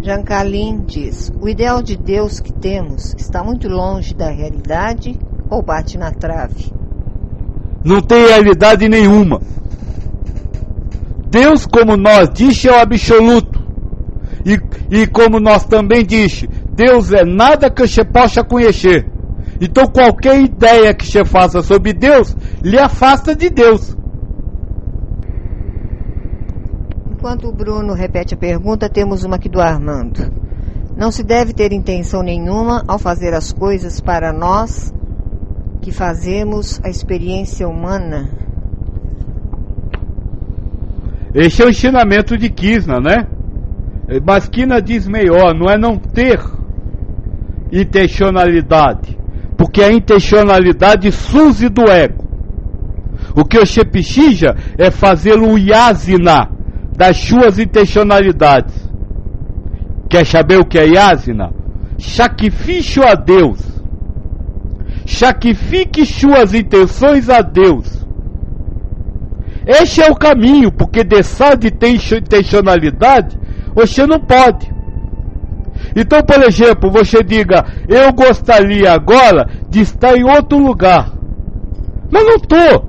Jean Carlin diz: o ideal de Deus que temos está muito longe da realidade ou bate na trave? Não tem realidade nenhuma. Deus, como nós disse, é o absoluto. E como nós também disse, Deus é nada que você possa conhecer. Então qualquer ideia que você faça sobre Deus, lhe afasta de Deus. Enquanto o Bruno repete a pergunta, temos uma aqui do Armando. Não se deve ter intenção nenhuma ao fazer as coisas para nós que fazemos a experiência humana? Esse é o ensinamento de Krishna, né? Mas Krishna diz melhor, não é não ter intencionalidade, porque a intencionalidade surge do ego. O que você precisa é fazer o yasna das suas intencionalidades. Quer saber o que é yasna? Sacrifício a Deus. Sacrifique suas intenções a Deus. Esse é o caminho, porque deixar de ter intencionalidade, você não pode. Então, por exemplo, você diga: eu gostaria agora de estar em outro lugar, mas não estou.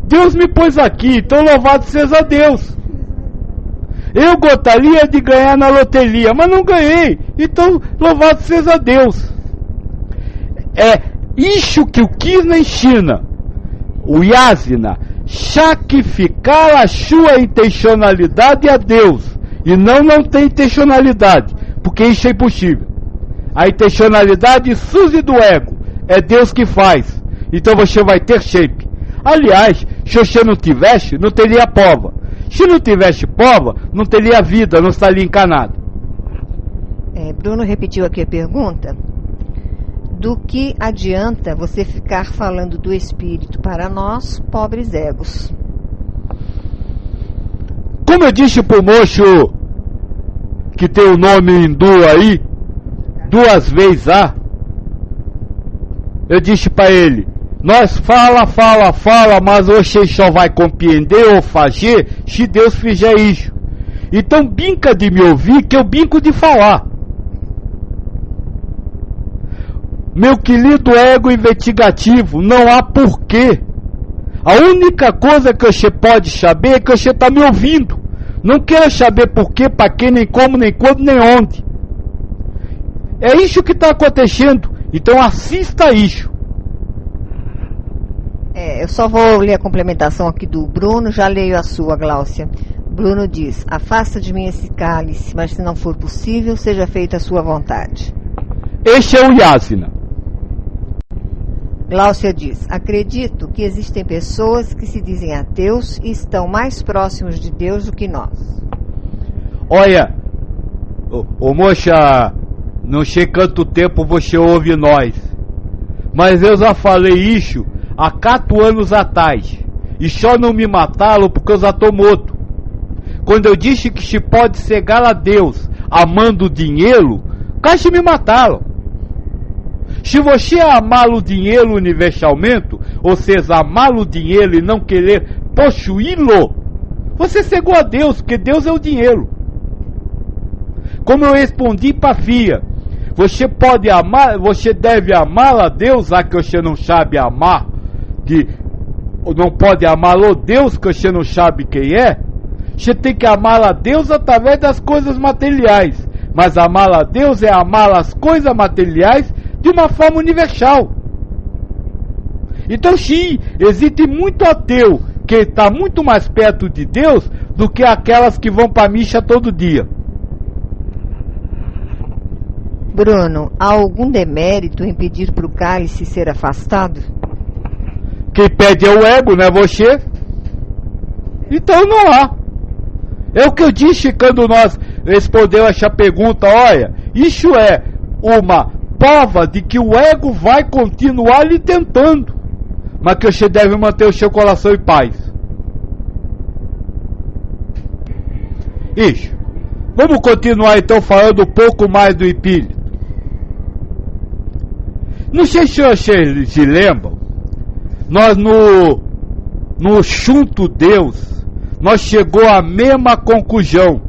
Deus me pôs aqui, então louvado seja Deus. Eu gostaria de ganhar na loteria, mas não ganhei, então louvado seja Deus. É isso que o Krishna ensina. o Yasna, sacrificar a sua intencionalidade a Deus. E não tem intencionalidade, porque isso é impossível. A intencionalidade surge do ego, é Deus que faz. Então você vai ter shape. Aliás, se você não tivesse, não teria prova. Se não tivesse prova, não teria vida, não estaria encarnado. Bruno repetiu aqui a pergunta. Do que adianta você ficar falando do espírito para nós, pobres egos? Como eu disse pro moço que tem o nome hindu aí, 2 vezes eu disse para ele, nós fala, mas você só vai compreender ou fazer se Deus fizer isso. Então brinca de me ouvir que eu brinco de falar. Meu querido ego investigativo, não há porquê. A única coisa que você pode saber é que você está me ouvindo. Não quero saber porquê, para quê, nem como, nem quando, nem onde. É isso que está acontecendo. Então assista isso. Eu só vou ler a complementação aqui do Bruno, já leio a sua, Gláucia. Bruno diz, afasta de mim esse cálice, mas se não for possível, seja feita a sua vontade. Este é o Yasna. Gláucia diz, acredito que existem pessoas que se dizem ateus e estão mais próximos de Deus do que nós. Olha, moça, não sei quanto tempo você ouve nós, mas eu já falei isso há 4 anos atrás, e só não me mataram porque eu já estou morto. Quando eu disse que se pode cegar a Deus amando o dinheiro, quase me mataram. Se você amar o dinheiro universalmente, ou seja, amar o dinheiro e não querer possuí-lo, você cegou a Deus, porque Deus é o dinheiro. Como eu respondi para a filha, você pode amar, você deve amar a Deus, já que você não sabe amar, que não pode amar o Deus que você não sabe quem é. Você tem que amar a Deus através das coisas materiais, mas amar a Deus é amar as coisas materiais de uma forma universal. Então sim, existe muito ateu que está muito mais perto de Deus do que aquelas que vão para a missa todo dia. Bruno, há algum demérito em pedir para o cálice ser afastado? Quem pede é o ego, não é você? Então não há. É o que eu disse quando nós respondemos essa pergunta. Olha, isso é uma prova de que o ego vai continuar lhe tentando, mas que você deve manter o seu coração em paz. Isso. Vamos continuar então falando um pouco mais do espírito. Não sei se vocês se lembram, nós no Junto Deus, nós chegou à mesma conclusão.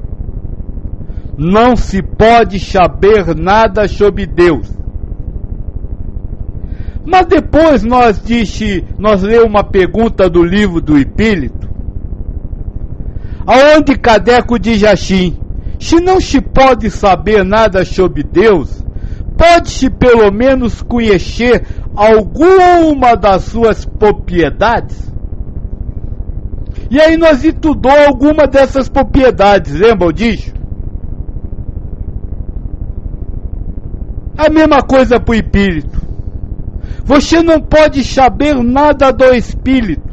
Não se pode saber nada sobre Deus. Mas depois nós lemos uma pergunta do livro do Espírito, aonde Kardec diz assim, se não se pode saber nada sobre Deus, pode-se pelo menos conhecer alguma das suas propriedades? E aí nós estudou alguma dessas propriedades, lembram disso? A mesma coisa para o espírito. Você não pode saber nada do espírito,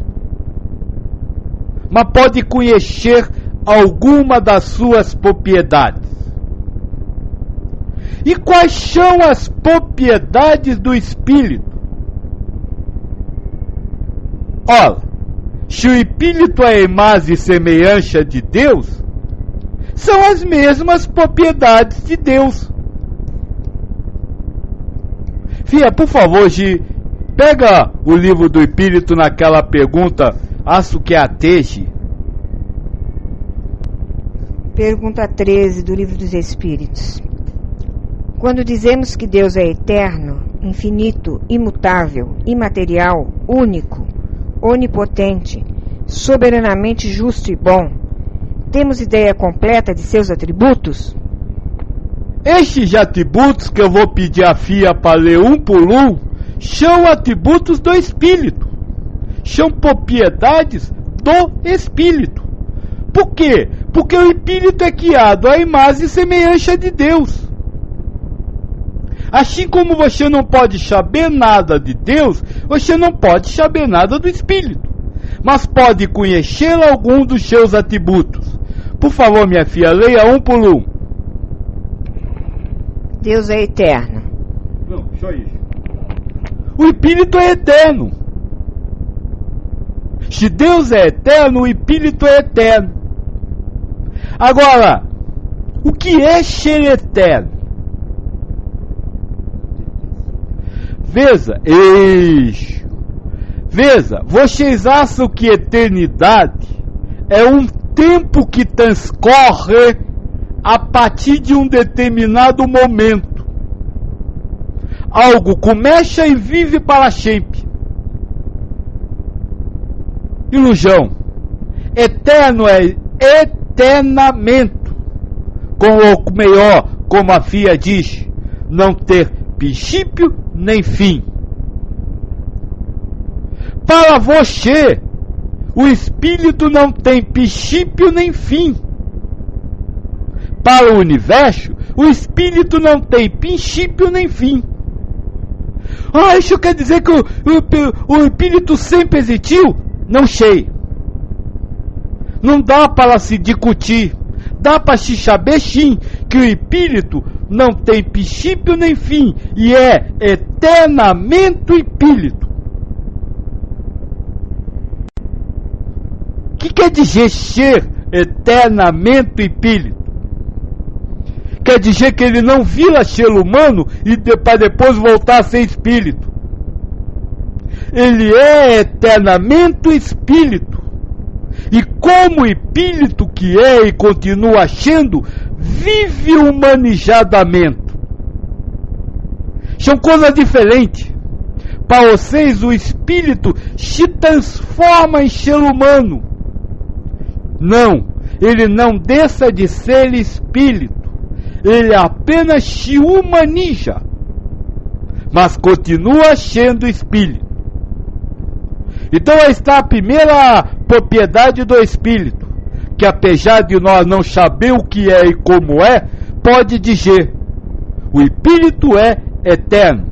mas pode conhecer alguma das suas propriedades. E quais são as propriedades do espírito? Olha, se o espírito é a imagem e semelhança de Deus, são as mesmas propriedades de Deus. Fia, por favor, Gi, pega o livro do Espírito naquela pergunta, acho que é a Teji. Pergunta 13 do Livro dos Espíritos. Quando dizemos que Deus é eterno, infinito, imutável, imaterial, único, onipotente, soberanamente justo e bom, temos ideia completa de seus atributos? Estes atributos que eu vou pedir à FIA para ler um por um, são atributos do Espírito. são propriedades do Espírito. Por quê? Porque o Espírito é criado à imagem e semelhança de Deus. Assim como você não pode saber nada de Deus, você não pode saber nada do Espírito, mas pode conhecer algum dos seus atributos. Por favor, minha filha, leia um por um. Deus é eterno. Não, só isso. O Espírito é eterno. Se Deus é eterno, o Espírito é eterno. Agora, o que é ser eterno? Veja, vocês acham que eternidade é um tempo que transcorre a partir de um determinado momento. Algo começa e vive para sempre. Ilusão. Eterno é eternamento. Ou melhor, como a FIA diz, não ter princípio nem fim. Para você, o Espírito não tem princípio nem fim. Para o universo, o Espírito não tem princípio nem fim. Isso quer dizer que o Espírito sempre existiu? Não sei. Não dá para se discutir. Dá para se saber sim que o Espírito não tem princípio nem fim e é eternamente Espírito. O que quer dizer ser eternamente Espírito? Quer dizer que ele não vira ser humano e para depois voltar a ser espírito. Ele é eternamente Espírito. E como Espírito que é e continua sendo, vive humanizadamente. São coisas diferentes. Para vocês, o Espírito se transforma em ser humano. Não, ele não deixa de ser Espírito. Ele apenas se humaniza, mas continua sendo Espírito. Então está a primeira propriedade do Espírito, que apesar de nós não saber o que é e como é, pode dizer, o Espírito é eterno.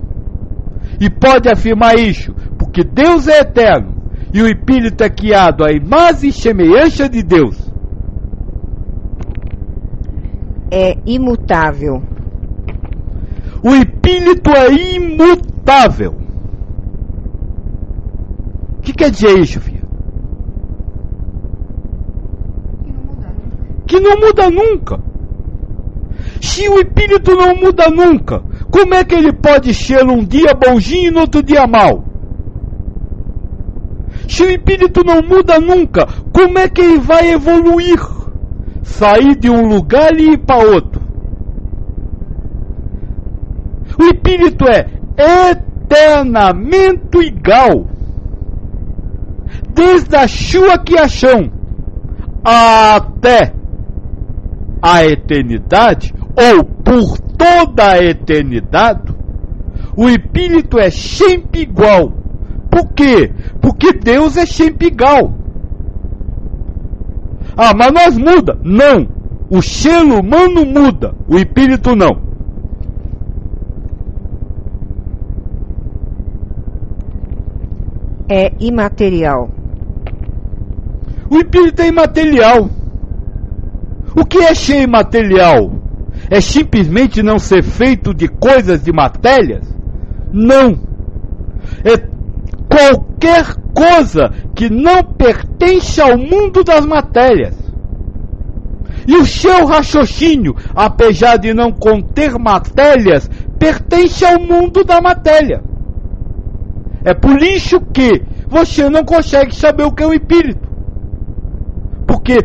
E pode afirmar isso, porque Deus é eterno, e o Espírito é criado à imagem e semelhança de Deus. É imutável. O Espírito é imutável. O que quer dizer isso, filha? Que não muda nunca. Se o Espírito não muda nunca, como é que ele pode ser um dia bonzinho e no outro dia mal? Se o Espírito não muda nunca, como é que ele vai evoluir? Sair de um lugar e ir para outro. O Espírito é eternamente igual. Desde a sua criação até a eternidade, ou por toda a eternidade, o Espírito é sempre igual. Por quê? Porque Deus é sempre igual. Mas nós muda? Não. O ser humano muda, o Espírito não. É imaterial. O Espírito é imaterial. O que é ser imaterial? É simplesmente não ser feito de coisas de matérias? Não. É qualquer coisa que não pertence ao mundo das matérias. E o seu raciocínio, apesar de não conter matérias, pertence ao mundo da matéria. É por isso que você não consegue saber o que é o Espírito. Porque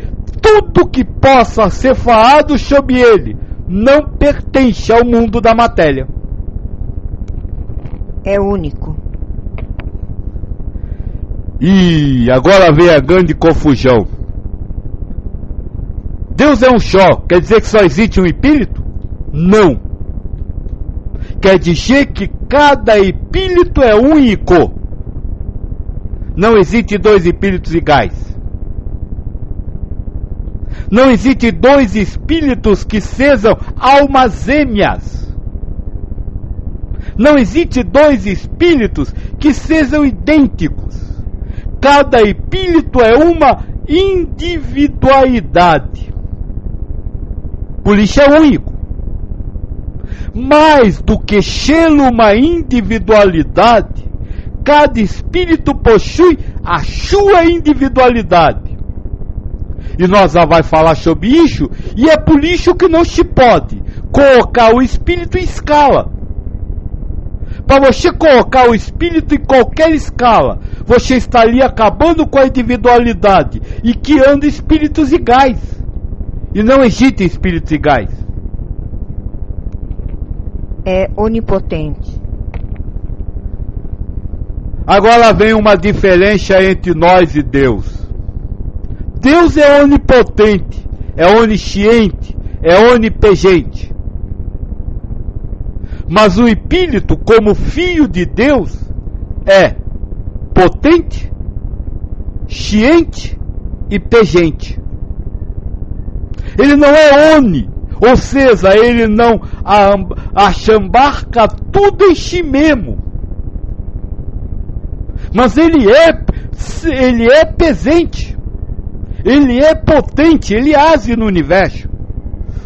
tudo que possa ser falado sobre ele não pertence ao mundo da matéria. É único. E agora vem a grande confusão. Deus é um só, quer dizer que só existe um Espírito? Não. Quer dizer que cada Espírito é único. Não existe dois espíritos iguais. Não existe dois espíritos que sejam almas gêmeas. Não existe dois espíritos que sejam idênticos. Cada espírito é uma individualidade. Por isso é único. Mais do que ser uma individualidade, cada espírito possui a sua individualidade. E nós já vai falar sobre isso, e é por isso que não se pode colocar o espírito em escala. Para você colocar o espírito em qualquer escala, você estaria acabando com a individualidade e criando espíritos iguais. E não existem espíritos iguais. É onipotente. Agora vem uma diferença entre nós e Deus. Deus é onipotente, é onisciente, é onipotente. Mas o espírito, como filho de Deus, é potente, ciente e pegente. Ele não é oni, ou seja, ele não achambarca tudo em si mesmo. Mas ele é presente, ele é potente, ele age no universo.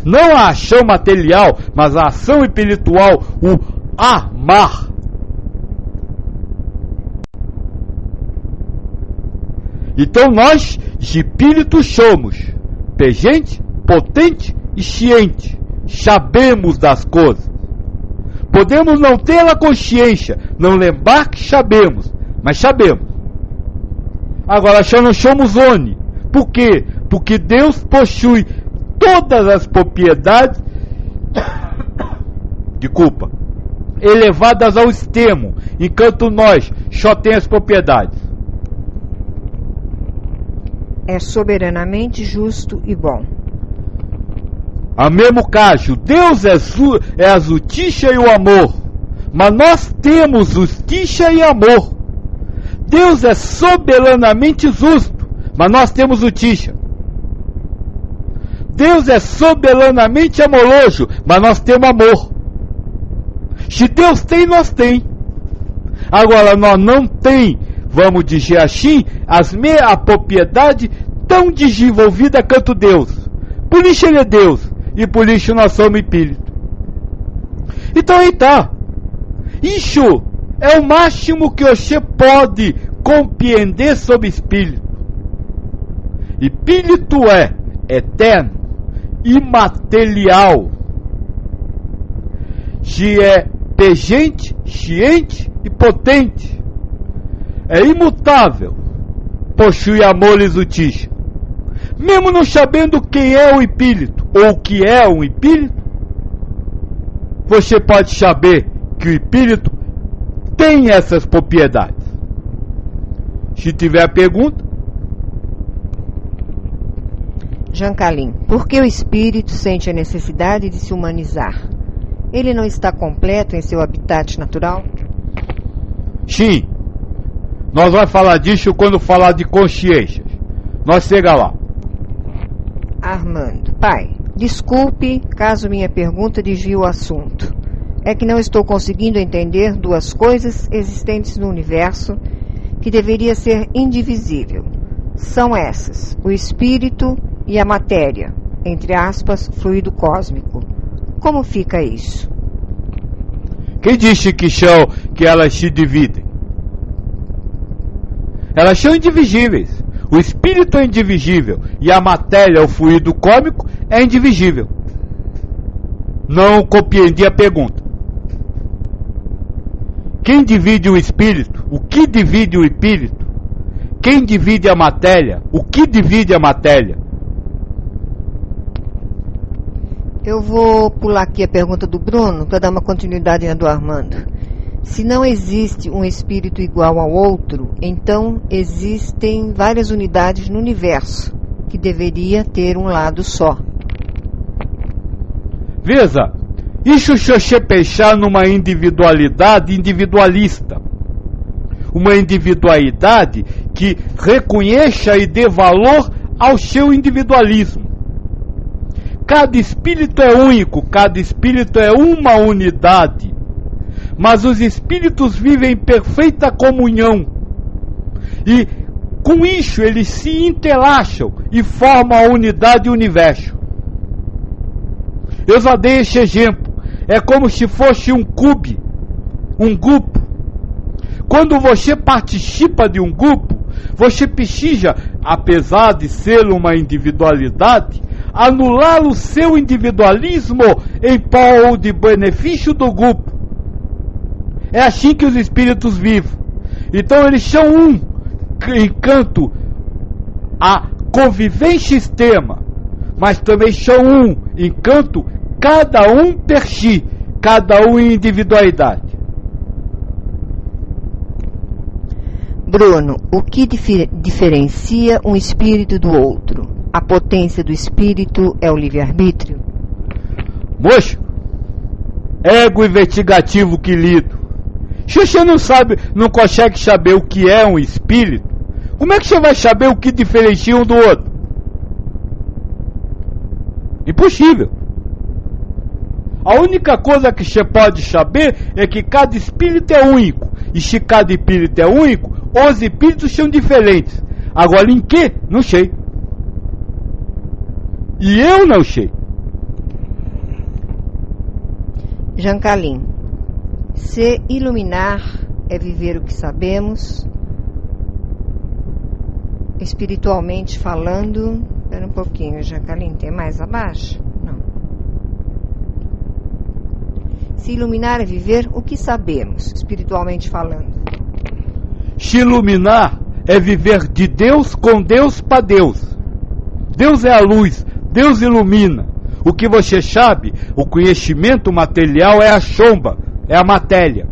Não a ação material, mas a ação espiritual, o amar. Então nós, espíritos, somos presente, potente e ciente. Sabemos das coisas. Podemos não ter a consciência, não lembrar que sabemos, mas sabemos. Agora, só não somos oni. Por quê? Porque Deus possui todas as propriedades, elevadas ao extremo, enquanto nós só temos as propriedades. É soberanamente justo e bom. A mesmo caso, Deus é a justiça e o amor, mas nós temos justiça e amor. Deus é soberanamente justo, mas nós temos justiça. Deus é soberanamente amoroso, mas nós temos amor. Se Deus tem, nós tem. Agora, nós não tem, vamos dizer assim, a propriedade tão desenvolvida quanto Deus. Por isso ele é Deus, e por isso nós somos espírito. Então aí tá. Isso é o máximo que você pode compreender sobre espírito. Espírito é eterno, imaterial, se é presente, ciente e potente, é imutável, possui amor e justiça. Mesmo não sabendo quem é o espírito ou o que é um espírito, você pode saber que o espírito tem essas propriedades. Se tiver pergunta. Jancalim, por que o espírito sente a necessidade de se humanizar? Ele não está completo em seu habitat natural? Sim. Nós vamos falar disso quando falar de consciências. Nós chega lá. Armando, pai, desculpe caso minha pergunta desvie o assunto. É que não estou conseguindo entender duas coisas existentes no universo que deveria ser indivisível. São essas, o espírito e a matéria, entre aspas, fluido cósmico. Como fica isso? Quem disse que elas se dividem? Elas são indivisíveis. O espírito é indivisível e a matéria, o fluido cósmico, é indivisível. Não compreendi a pergunta. Quem divide o espírito? O que divide o espírito? Quem divide a matéria? O que divide a matéria? Eu vou pular aqui a pergunta do Bruno para dar uma continuidade na do Armando. Se não existe um espírito igual ao outro, então existem várias unidades no universo, que deveria ter um lado só. Veja, isso se você pensar numa individualidade individualista. uma individualidade que reconheça e dê valor ao seu individualismo. Cada espírito é único, cada espírito é uma unidade. Mas os espíritos vivem em perfeita comunhão. E com isso eles se entrelaçam e formam a unidade e o universo. Eu já dei esse exemplo. É como se fosse um clube, um grupo. Quando você participa de um grupo, você precisa, apesar de ser uma individualidade, anular o seu individualismo em prol de benefício do grupo. É assim que os espíritos vivem. Então eles são um enquanto a convivência extrema, mas também são um enquanto cada um per si, cada um em individualidade. Bruno, o que diferencia um espírito do outro? A potência do espírito é o livre-arbítrio? Moço, ego investigativo que lido. Se você não sabe, não consegue saber o que é um espírito, como é que você vai saber o que diferencia um do outro? Impossível. A única coisa que você pode saber é que cada espírito é único. E se cada espírito é único, os espíritos são diferentes. Agora em que? Não sei. E eu não sei. Jancalim, se iluminar é viver o que sabemos, espiritualmente falando. Espera um pouquinho, Jancalim, tem mais abaixo? Não. Se iluminar é viver o que sabemos, espiritualmente falando. Se iluminar é viver de Deus com Deus para Deus. Deus é a luz, Deus ilumina. O que você sabe, o conhecimento material é a sombra, é a matéria.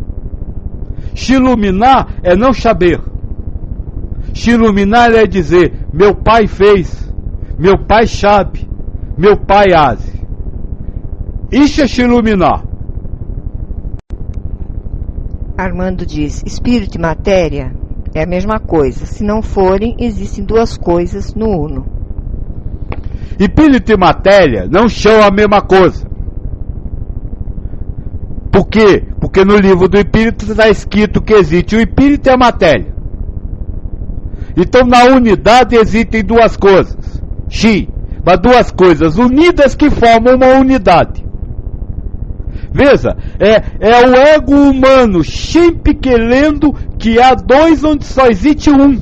Se iluminar é não saber. Se iluminar é dizer, meu pai fez, meu pai sabe, meu pai age. Isso é se iluminar. Armando diz, espírito e matéria é a mesma coisa. Se não forem, existem duas coisas no uno. Espírito e matéria não são a mesma coisa. Por quê? Porque no livro do Espírito está escrito que existe o Espírito e a matéria. Então na unidade existem duas coisas. Sim, mas duas coisas unidas que formam uma unidade. Veja, é o ego humano sempre querendo que há dois onde só existe um.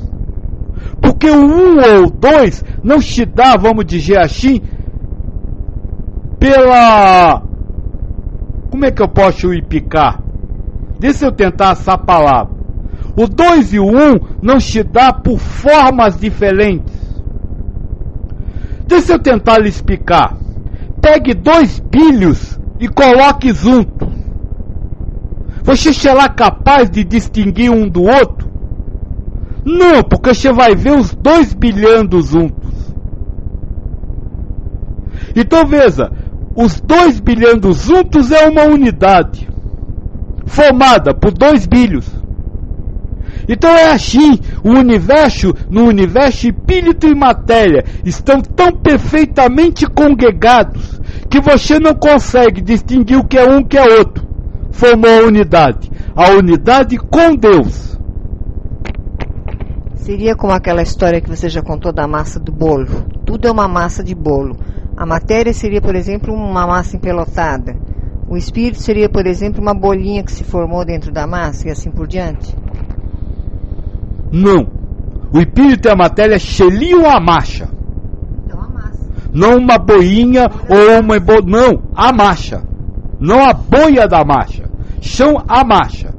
Porque o um ou o dois não se dá, vamos dizer assim, pela... Como é que eu posso explicar? Deixa eu tentar essa palavra. O 2 e o 1 não se dá por formas diferentes. Deixa eu tentar lhe explicar. Pegue 2 bilhos e coloque junto. Você será capaz de distinguir um do outro? Não, porque você vai ver os 2 bilhando juntos. Então veja, os 2 bilhando juntos é uma unidade formada por 2 bilhos. Então é assim, no universo espírito e matéria estão tão perfeitamente congregados que você não consegue distinguir o que é um e o que é outro. Formou a unidade com Deus. Seria como aquela história que você já contou da massa do bolo. Tudo é uma massa de bolo. A matéria seria, por exemplo, uma massa empelotada. O espírito seria, por exemplo, uma bolinha que se formou dentro da massa e assim por diante? Não. O espírito e a matéria seriam a massa. Então a massa. Não uma boinha ou uma... Não, a massa. Não a boia da massa. São a massa.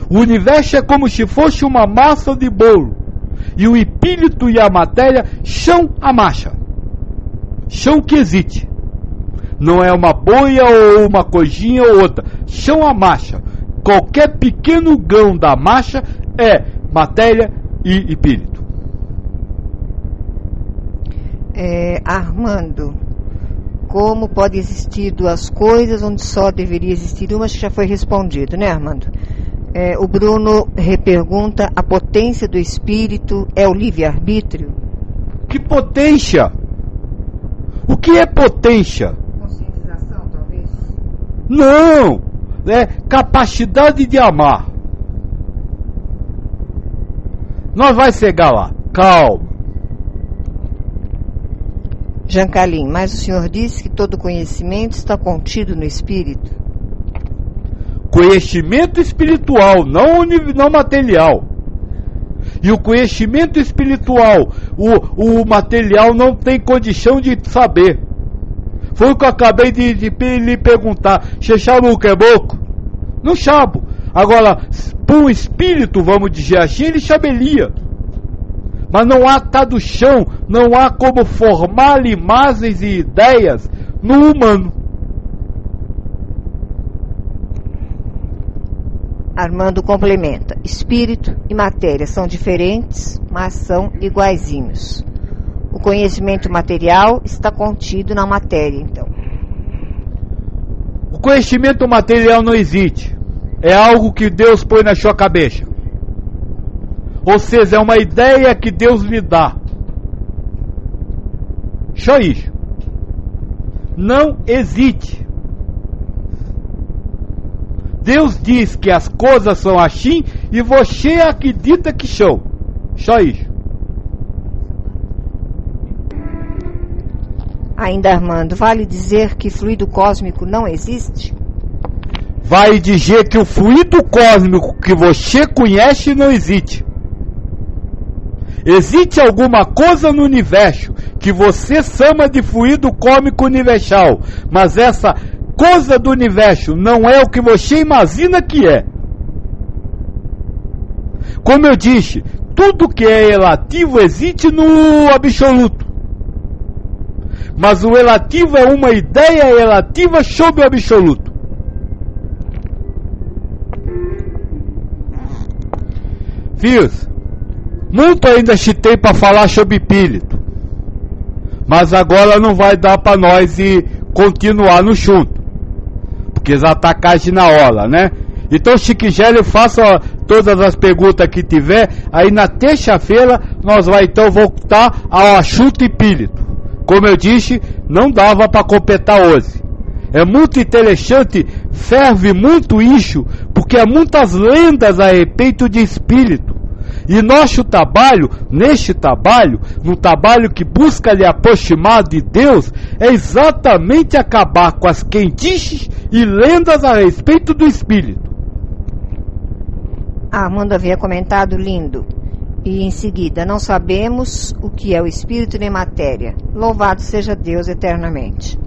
O universo é como se fosse uma massa de bolo. E o espírito e a matéria são a massa. São o que existe. Não é uma boia ou uma coisinha ou outra. São a massa. Qualquer pequeno grão da massa é matéria e espírito. Armando, como pode existir duas coisas onde só deveria existir uma? Acho que já foi respondido, né, Armando? O Bruno repergunta: a potência do espírito é o livre-arbítrio? Que potência? O que é potência? Conscientização, talvez? Não! É capacidade de amar. Nós vai chegar lá. Calma. Jancalim, mas o senhor disse que todo conhecimento está contido no espírito? Conhecimento espiritual, não material. E o conhecimento espiritual, o material não tem condição de saber. Foi o que eu acabei de lhe perguntar. Você sabe o que é boco? Não sabe. Agora, para um espírito, vamos dizer assim, ele saberia. Mas não há tradução, não há como formar imagens e ideias no humano. Armando complementa: espírito e matéria são diferentes, mas são iguaizinhos. O conhecimento material está contido na matéria, então. O conhecimento material não existe. É algo que Deus põe na sua cabeça. Ou seja, é uma ideia que Deus lhe dá. Só isso. Não existe. Deus diz que as coisas são assim e você acredita que são. Só isso. Ainda Armando, vale dizer que fluido cósmico não existe? Vai dizer que o fluido cósmico que você conhece não existe. Existe alguma coisa no universo que você chama de fluido cósmico universal, mas essa coisa do universo não é o que você imagina que é. Como eu disse, tudo que é relativo existe no absoluto. Mas o relativo é uma ideia relativa sobre o absoluto. Filhos, muito ainda se tem para falar sobre espírito. Mas agora não vai dar para nós ir continuar no chunto. Porque já está quase na hora, né? Então, se quiser, eu faço todas as perguntas que tiver. Aí na terça-feira nós vamos então voltar ao assunto espírito. Como eu disse, não dava para completar hoje. É muito interessante, ferve muito isso, porque há muitas lendas a respeito de espírito. E nosso trabalho, no trabalho que busca lhe aproximar de Deus, é exatamente acabar com as quentices e lendas a respeito do espírito. Armando havia comentado lindo. E em seguida, não sabemos o que é o espírito nem matéria. Louvado seja Deus eternamente.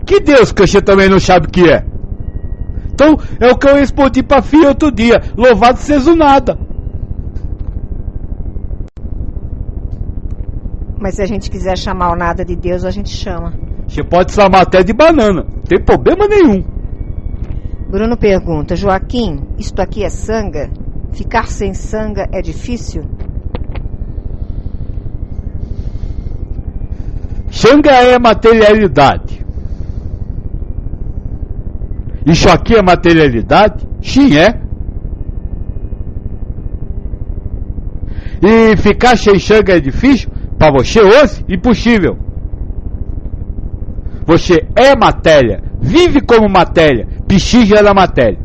Que Deus que você também não sabe o que é? Então, é o que eu respondi para a filha outro dia. Louvado seja o nada. Mas se a gente quiser chamar o nada de Deus, a gente chama. Você pode chamar até de banana. Não tem problema nenhum. Bruno pergunta: Joaquim, isto aqui é sanga? Ficar sem sanga é difícil? Sanga é materialidade. Isso aqui é materialidade? Sim, é. E ficar sem sanga é difícil? Para você hoje? Impossível. Você é matéria, vive como matéria, precisa da matéria.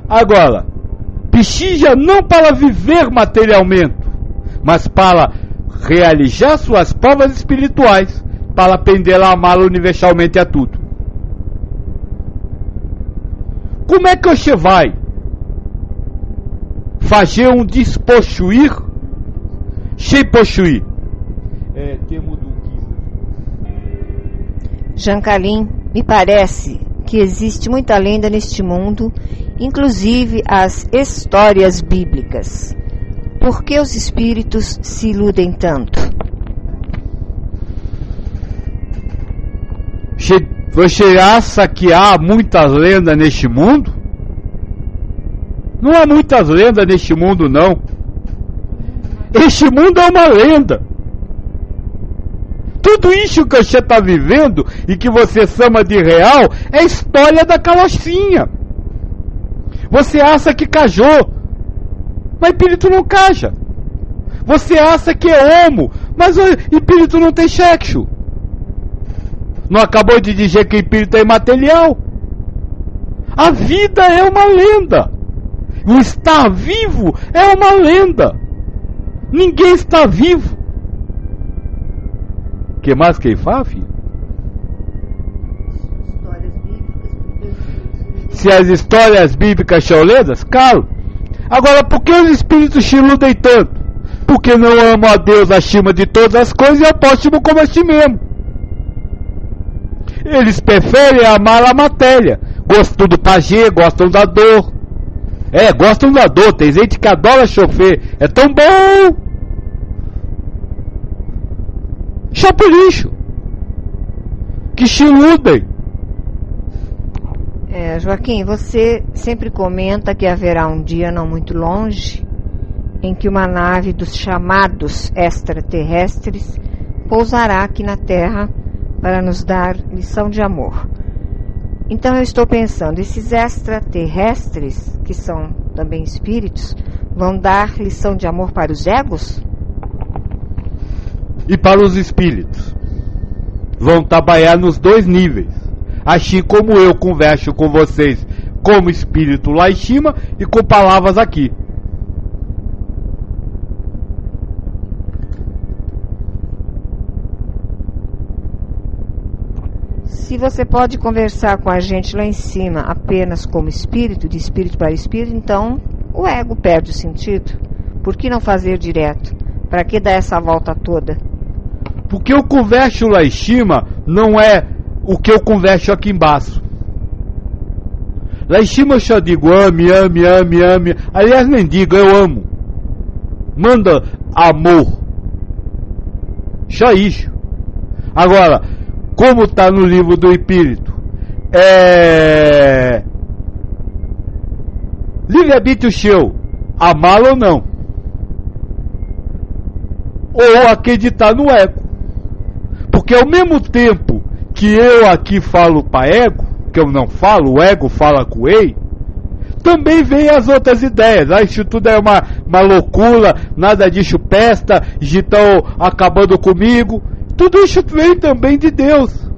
Agora, precisa não para viver materialmente, mas para realizar suas provas espirituais, para aprender a amar universalmente a tudo. Como é que você vai fazer um despossuir sem possuir? É termo do Jancalim, me parece que existe muita lenda neste mundo, inclusive as histórias bíblicas. Por que os espíritos se iludem tanto? Você acha que há muitas lendas neste mundo? Não há muitas lendas neste mundo, não. Este mundo é uma lenda. Tudo isso que você está vivendo e que você chama de real é história da carrocinha. Você acha que cajou, mas espírito não caja. Você acha que é homo, mas o espírito não tem sexo. Não acabou de dizer que o espírito é imaterial? A vida é uma lenda. O estar vivo é uma lenda. Ninguém está vivo. O que mais que ele fala, filho? Se as histórias bíblicas são lendas, calo. Agora, por que os espíritos se iludem tanto? Porque não amam a Deus acima de todas as coisas e ao próximo como a si mesmo. Eles preferem amar a matéria. Gostam do pajé, gostam da dor. Gostam da dor. Tem gente que adora chofer. É tão bom. Chapo lixo. Que se iludem. Joaquim, você sempre comenta que haverá um dia não muito longe em que uma nave dos chamados extraterrestres pousará aqui na Terra para nos dar lição de amor. Então eu estou pensando, esses extraterrestres, que são também espíritos, vão dar lição de amor para os egos? E para os espíritos. Vão trabalhar nos dois níveis. Assim como eu converso com vocês como espírito lá em cima e com palavras aqui. Se você pode conversar com a gente lá em cima apenas como espírito, de espírito para espírito, então o ego perde o sentido. Por que não fazer direto? Para que dar essa volta toda? Porque eu converso lá em cima não é o que eu converso aqui embaixo. Lá em cima eu só digo ame, ame, ame, ame. Aliás, nem digo, eu amo. Manda amor. Só isso. Agora, como está no livro do Espírito, livre-arbítrio seu, amá-lo ou não. Ou acreditar no ego. Porque ao mesmo tempo que eu aqui falo para ego, que eu não falo, o ego fala com ele, também vem as outras ideias. Isso tudo é uma loucura, nada disso presta, estão acabando comigo. Tudo isso vem também de Deus.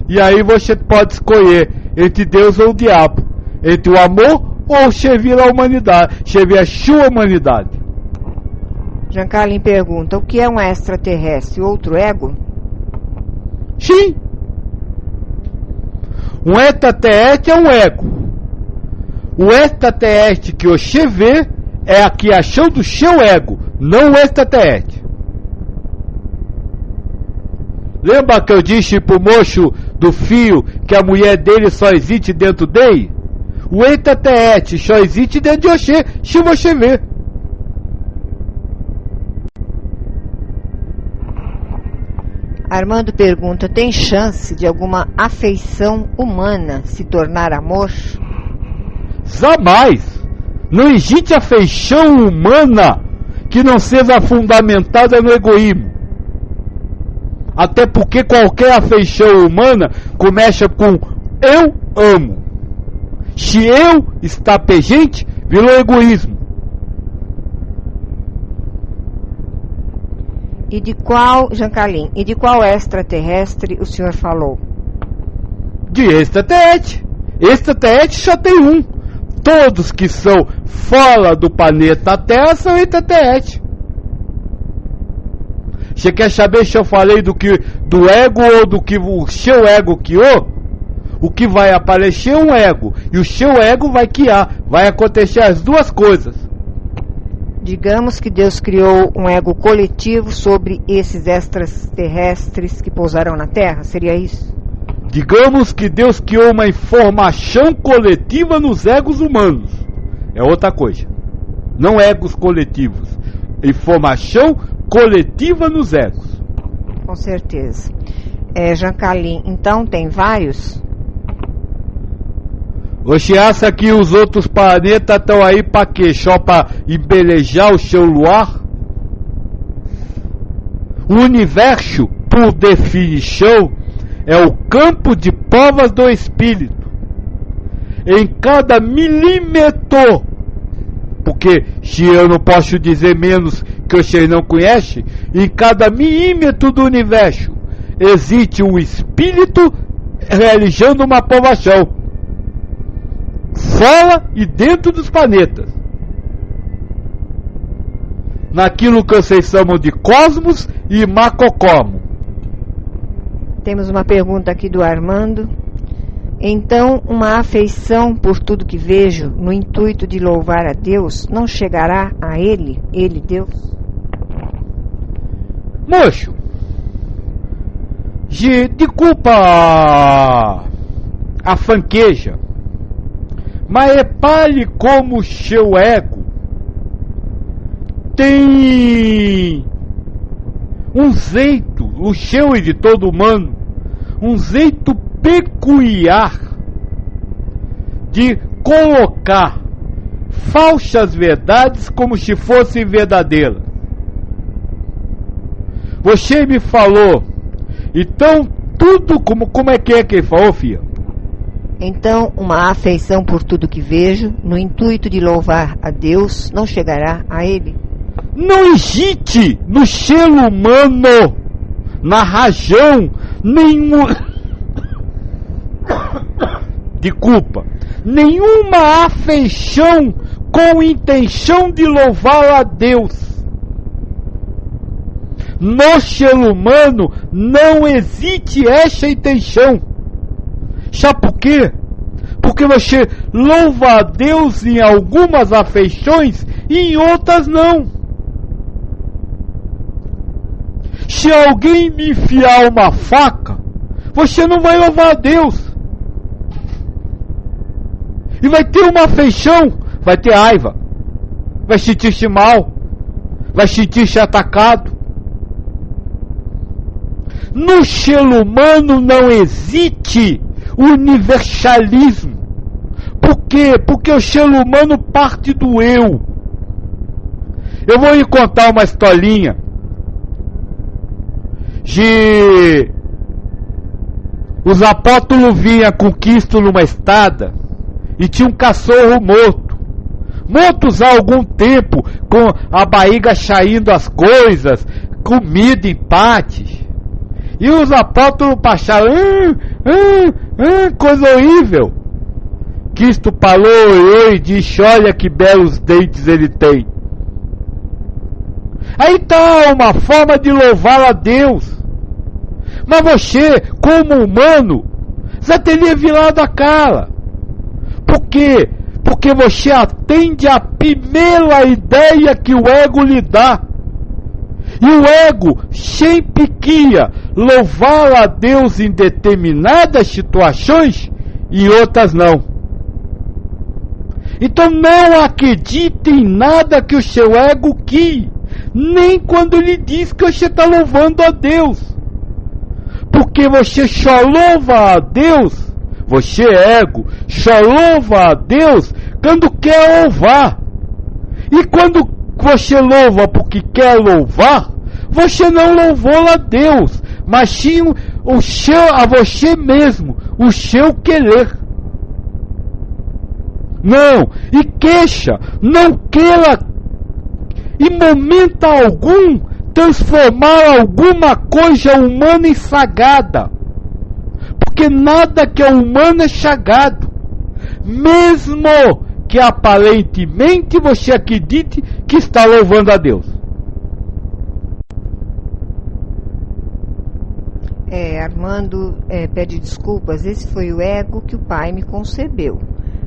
E aí você pode escolher entre Deus ou o diabo, entre o amor ou servir a humanidade, servir a sua humanidade. Jean Carlin pergunta, o que é um extraterrestre? Outro ego? Sim. Um extraterrestre é um ego. O extraterrestre que você vê é a criação do seu ego, não o extraterrestre. Lembra que eu disse pro moço do fio que a mulher dele só existe dentro dele? O extraterrestre só existe dentro de você, se você ver. Armando pergunta, tem chance de alguma afeição humana se tornar amor? Jamais! Não existe afeição humana que não seja fundamentada no egoísmo. Até porque qualquer afeição humana começa com eu amo. Se eu está presente, virou egoísmo. E de qual, Jean Carlin, e de qual extraterrestre o senhor falou? De extraterrestre. Extraterrestre só tem um. Todos que são fora do planeta Terra são extraterrestres. Você quer saber se eu falei do ego ou do que o seu ego criou? O que vai aparecer é um ego. E o seu ego vai criar. Vai acontecer as duas coisas. Digamos que Deus criou um ego coletivo sobre esses extraterrestres que pousaram na Terra, seria isso? Digamos que Deus criou uma informação coletiva nos egos humanos. É outra coisa. Não egos coletivos. Informação coletiva nos egos. Com certeza. Jean Carlin, então tem vários? Você acha que os outros planetas estão aí para quê? Só para embelejar o seu luar? O universo, por definição, é o campo de provas do espírito. em cada milímetro, porque se eu não posso dizer menos que vocês não conhecem, em cada milímetro do universo existe um espírito realizando uma povoação, fora e dentro dos planetas, naquilo que vocês chamam de cosmos e macrocosmo. Temos uma pergunta aqui do Armando. Então, uma afeição por tudo que vejo, no intuito de louvar a Deus, não chegará a Ele, Deus? Moço, de culpa a franqueja, mas repare como o seu ego tem um jeito, o seu e de todo humano, um jeito peculiar de colocar falsas verdades como se fossem verdadeiras. Você me falou, então tudo como é que ele falou, filha? Então, uma afeição por tudo que vejo, no intuito de louvar a Deus, não chegará a Ele? Não existe no ser humano, na razão, nenhuma afeição com intenção de louvar a Deus. No ser humano não existe essa intenção. Sabe por quê? Porque você louva a Deus em algumas afeições e em outras não. Se alguém me enfiar uma faca, você não vai louvar a Deus. E vai ter uma afeição, vai ter raiva, vai sentir-se mal, vai sentir-se atacado. No ser humano não existe universalismo. Por quê? Porque o ser humano parte do eu. Eu vou lhe contar uma historinha de os apóstolos vinham com Cristo numa estrada e tinha um cachorro mortos há algum tempo, com a barriga saindo as coisas, comida em partes. E os apóstolos passaram, coisa horrível. Cristo parou, olhou e disse: olha que belos dentes ele tem. Aí está uma forma de louvar a Deus. Mas você, como humano, já teria virado a cara. Por quê? Porque você atende à primeira ideia que o ego lhe dá. E o ego sempre queria louvar a Deus em determinadas situações e outras não. Então não acredite em nada que o seu ego quer, nem quando lhe diz que você está louvando a Deus. Porque você só louva a Deus, você ego, só louva a Deus quando quer louvar. E quando você louva porque quer louvar, você não louvou a Deus, mas sim a você mesmo, o seu querer. Não, e queixa, não queira em momento algum transformar alguma coisa humana em sagrada, porque nada que é humano é sagrado, mesmo que aparentemente você acredite que está louvando a Deus. Armando pede desculpas, esse foi o ego que o pai me concebeu.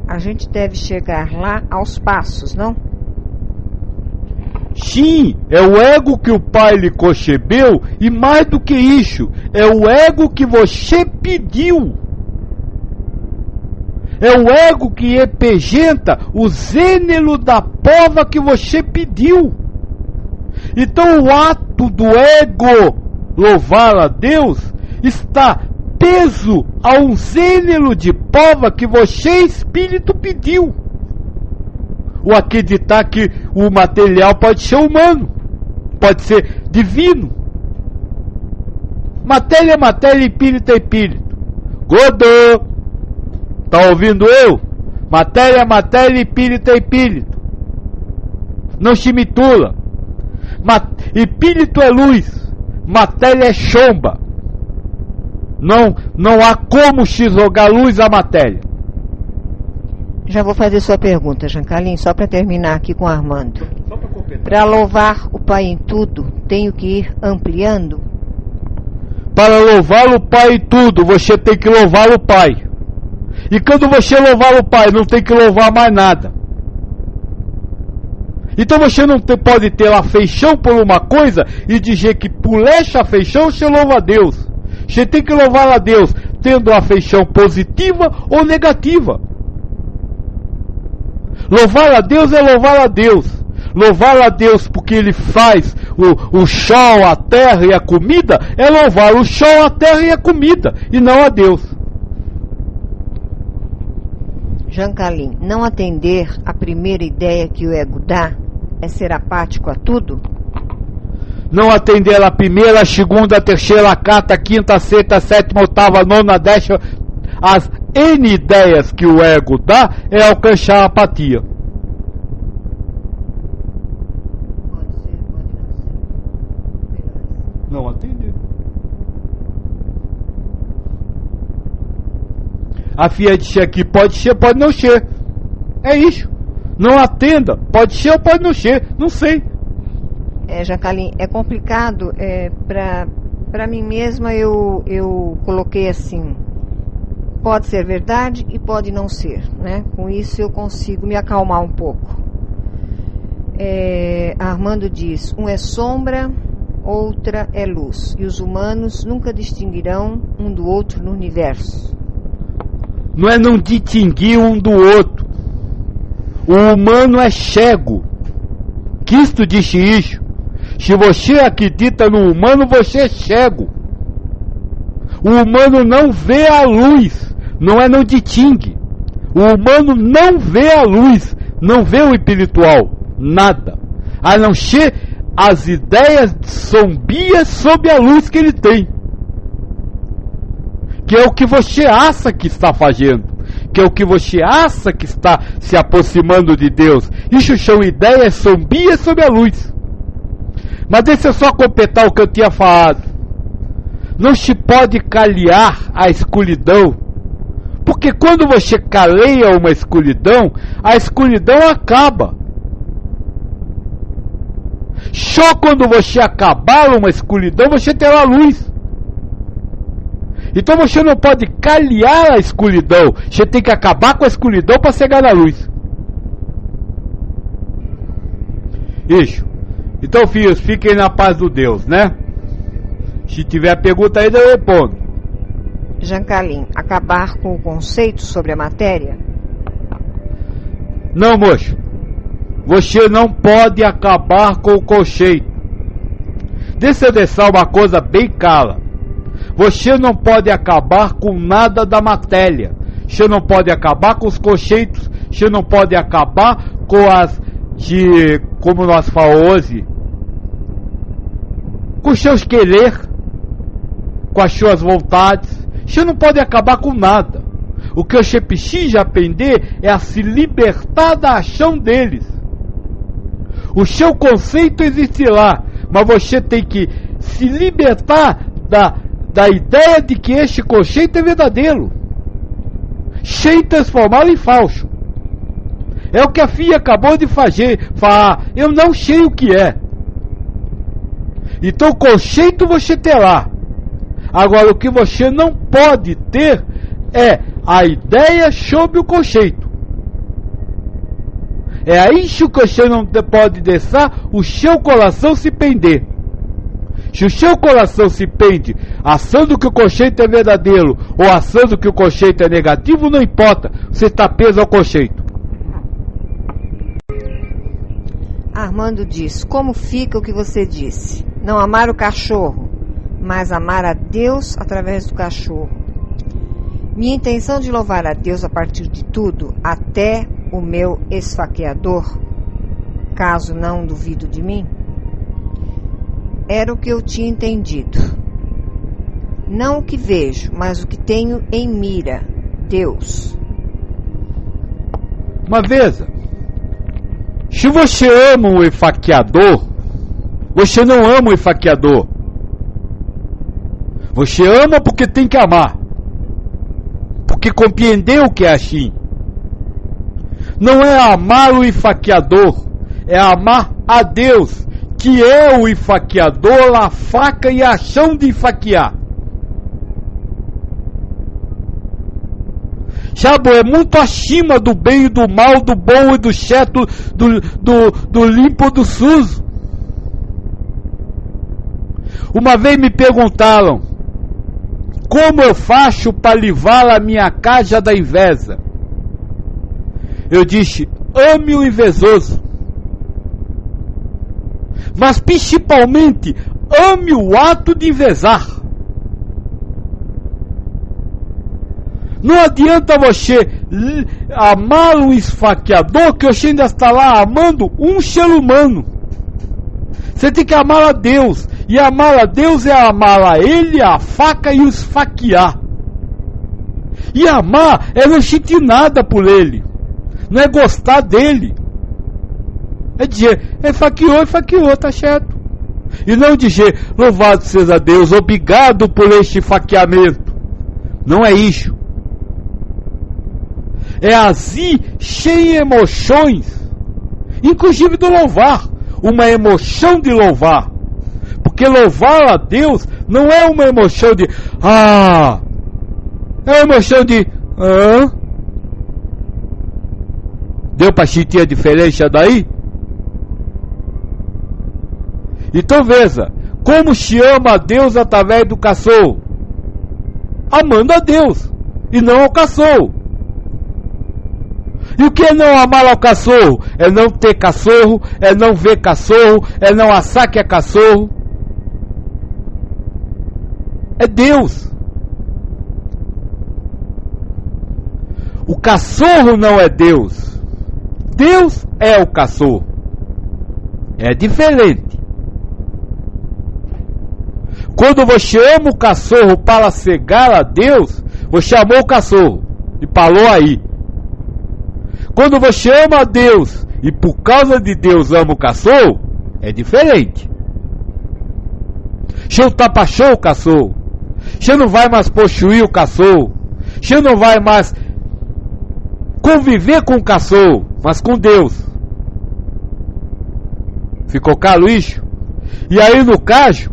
A gente deve chegar lá aos passos, não? Sim, é o ego que o pai lhe concebeu, e mais do que isso, é o ego que você pediu. É o ego que representa o gênero da prova que você pediu. Então o ato do ego louvar a Deus está preso a um gênero de prova que você, espírito, pediu. O acreditar que o material pode ser humano, pode ser divino. Matéria é matéria, espírito é espírito. Godô! Tá ouvindo eu? Matéria é matéria, espírito é espírito. Não se mitula. Espírito é luz, matéria é chomba. Não há como se jogar luz à matéria. Já vou fazer sua pergunta, Jancalim, só para terminar aqui com o Armando. Para louvar o Pai em tudo, tenho que ir ampliando? Para louvar o Pai em tudo, você tem que louvar o Pai. E quando você louvar o Pai, não tem que louvar mais nada. Então você não pode ter afeição por uma coisa e dizer que por essa afeição você louva a Deus. Você tem que louvar a Deus tendo afeição positiva ou negativa. Louvar a Deus é louvar a Deus. Louvar a Deus porque Ele faz o sol, a terra e a comida, é louvar o sol, a terra e a comida, e não a Deus. Jancalim, não atender a primeira ideia que o ego dá é ser apático a tudo? Não atender a primeira, a segunda, a terceira, a quarta, a quinta, a sexta, a sétima, a oitava, a nona, a décima, as N ideias que o ego dá é alcançar a apatia. Não atender. A filha disse aqui, pode ser, pode não ser. É isso. Não atenda, pode ser ou pode não ser, não sei. Jancalim, é complicado, para mim mesma eu coloquei assim, pode ser verdade e pode não ser, né? Com isso eu consigo me acalmar um pouco. Armando diz, um é sombra, outra é luz, e os humanos nunca distinguirão um do outro no universo. Não é não distinguir um do outro. O humano é cego. Cristo disse isso. Se você acredita no humano, você é cego. O humano não vê a luz. Não é não distingue. O humano não vê a luz. Não vê o espiritual. Nada. A não ser as ideias sombrias sob a luz que ele tem. Que é o que você acha que está fazendo. Que é o que você acha que está se aproximando de Deus. Isso são ideias sombrias sob a luz. Mas deixa eu só completar o que eu tinha falado. Não se pode calear a escuridão. Porque quando você caleia uma escuridão, a escuridão acaba. Só quando você acabar uma escuridão, você terá luz. Então você não pode calear a escuridão. Você tem que acabar com a escuridão para chegar na luz. Isso. Então, filhos, fiquem na paz do Deus, né? Se tiver pergunta ainda, eu respondo. Jancalim, acabar com o conceito sobre a matéria? Não, moço. Você não pode acabar com o conceito. Deixa eu deixar uma coisa bem clara. Você não pode acabar com nada da matéria. Você não pode acabar com os conceitos. Você não pode acabar com as como nós falamos hoje, com os seus querer, com as suas vontades. Você não pode acabar com nada. O que você precisa aprender é a se libertar da ação deles. O seu conceito existe lá, mas você tem que se libertar da ideia de que este conceito é verdadeiro, sem transformá-lo em falso. É o que a filha acabou de falar, eu não sei o que é. Então o conceito você terá. Agora o que você não pode ter é a ideia sobre o conceito. É a isso que você não pode deixar o seu coração se pender. Se o seu coração se pende achando que o conceito é verdadeiro ou achando que o conceito é negativo, não importa, você está preso ao conceito. Armando diz, como fica o que você disse? Não amar o cachorro, mas amar a Deus através do cachorro. Minha intenção de louvar a Deus a partir de tudo, até o meu esfaqueador, caso não duvido de mim, era o que eu tinha entendido. Não o que vejo, mas o que tenho em mira, Deus. Mas veja, se você ama o esfaqueador, você não ama o esfaqueador. Você ama porque tem que amar, porque compreendeu o que é assim. Não é amar o esfaqueador, é amar a Deus, que é o esfaqueador, a faca e a ação de esfaquear. Sabe, é muito acima do bem e do mal, do bom e do certo, do limpo e do sujo. Uma vez me perguntaram, como eu faço para livrar a minha casa da inveja? Eu disse, ame o invejoso. Mas principalmente, ame o ato de invejar. Não adianta você amar um esfaqueador que você ainda está lá amando um ser humano. Você tem que amar a Deus. E amar a Deus é amar a Ele, a faca e o esfaquear. E amar é não sentir nada por Ele. Não é gostar dele. É dizer, esfaqueou, tá certo. E não dizer, louvado seja Deus, obrigado por este esfaqueamento. Não é isso. É agir sem emoções, inclusive do louvar, uma emoção de louvar, porque louvar a Deus não é uma emoção de é uma emoção de deu para sentir a diferença daí? Então veja, como se ama a Deus através do cachorro? Amando a Deus e não ao cachorro. E o que é não amar ao cachorro? É não ter cachorro, é não ver cachorro, é não assar que é cachorro. É Deus. O cachorro não é Deus. Deus é o cachorro. É diferente. Quando você ama o cachorro para cegar a Deus, você amou o cachorro e parou aí. Quando você ama a Deus e por causa de Deus ama o cachorro, é diferente. Você não tapachou o cachorro. Você não vai mais possuir o cachorro. Você não vai mais conviver com o cachorro, mas com Deus. Ficou claro isso? E aí no caso,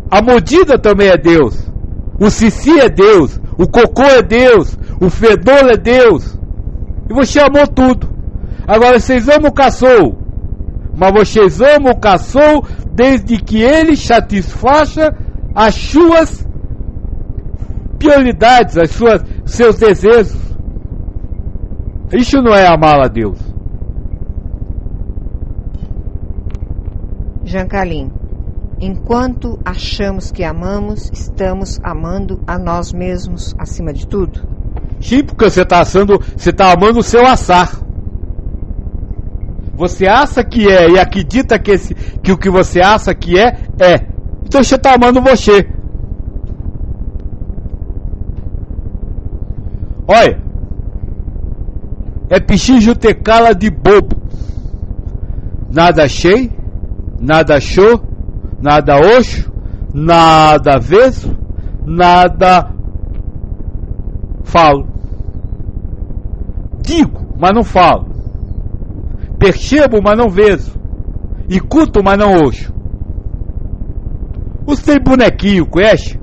a mordida também é Deus. O xixi é Deus. O cocô é Deus. O fedor é Deus. E você amou tudo. Agora vocês amam o cachorro, mas vocês amam o cachorro desde que ele satisfaça as suas prioridades, seus desejos. Isso não é amar a Deus. Jancalim, enquanto achamos que amamos, estamos amando a nós mesmos acima de tudo? Sim, porque você está amando o seu assar. Você acha que é e acredita que o que você acha que é. Então você está amando você. Olha, é preciso ter cara de bobo. Nada achei, nada achou, nada oxo, nada avesso, nada falo. Digo, mas não falo. Percebo, mas não vejo. Escuto, mas não ouço. Os tem bonequinho, conhece?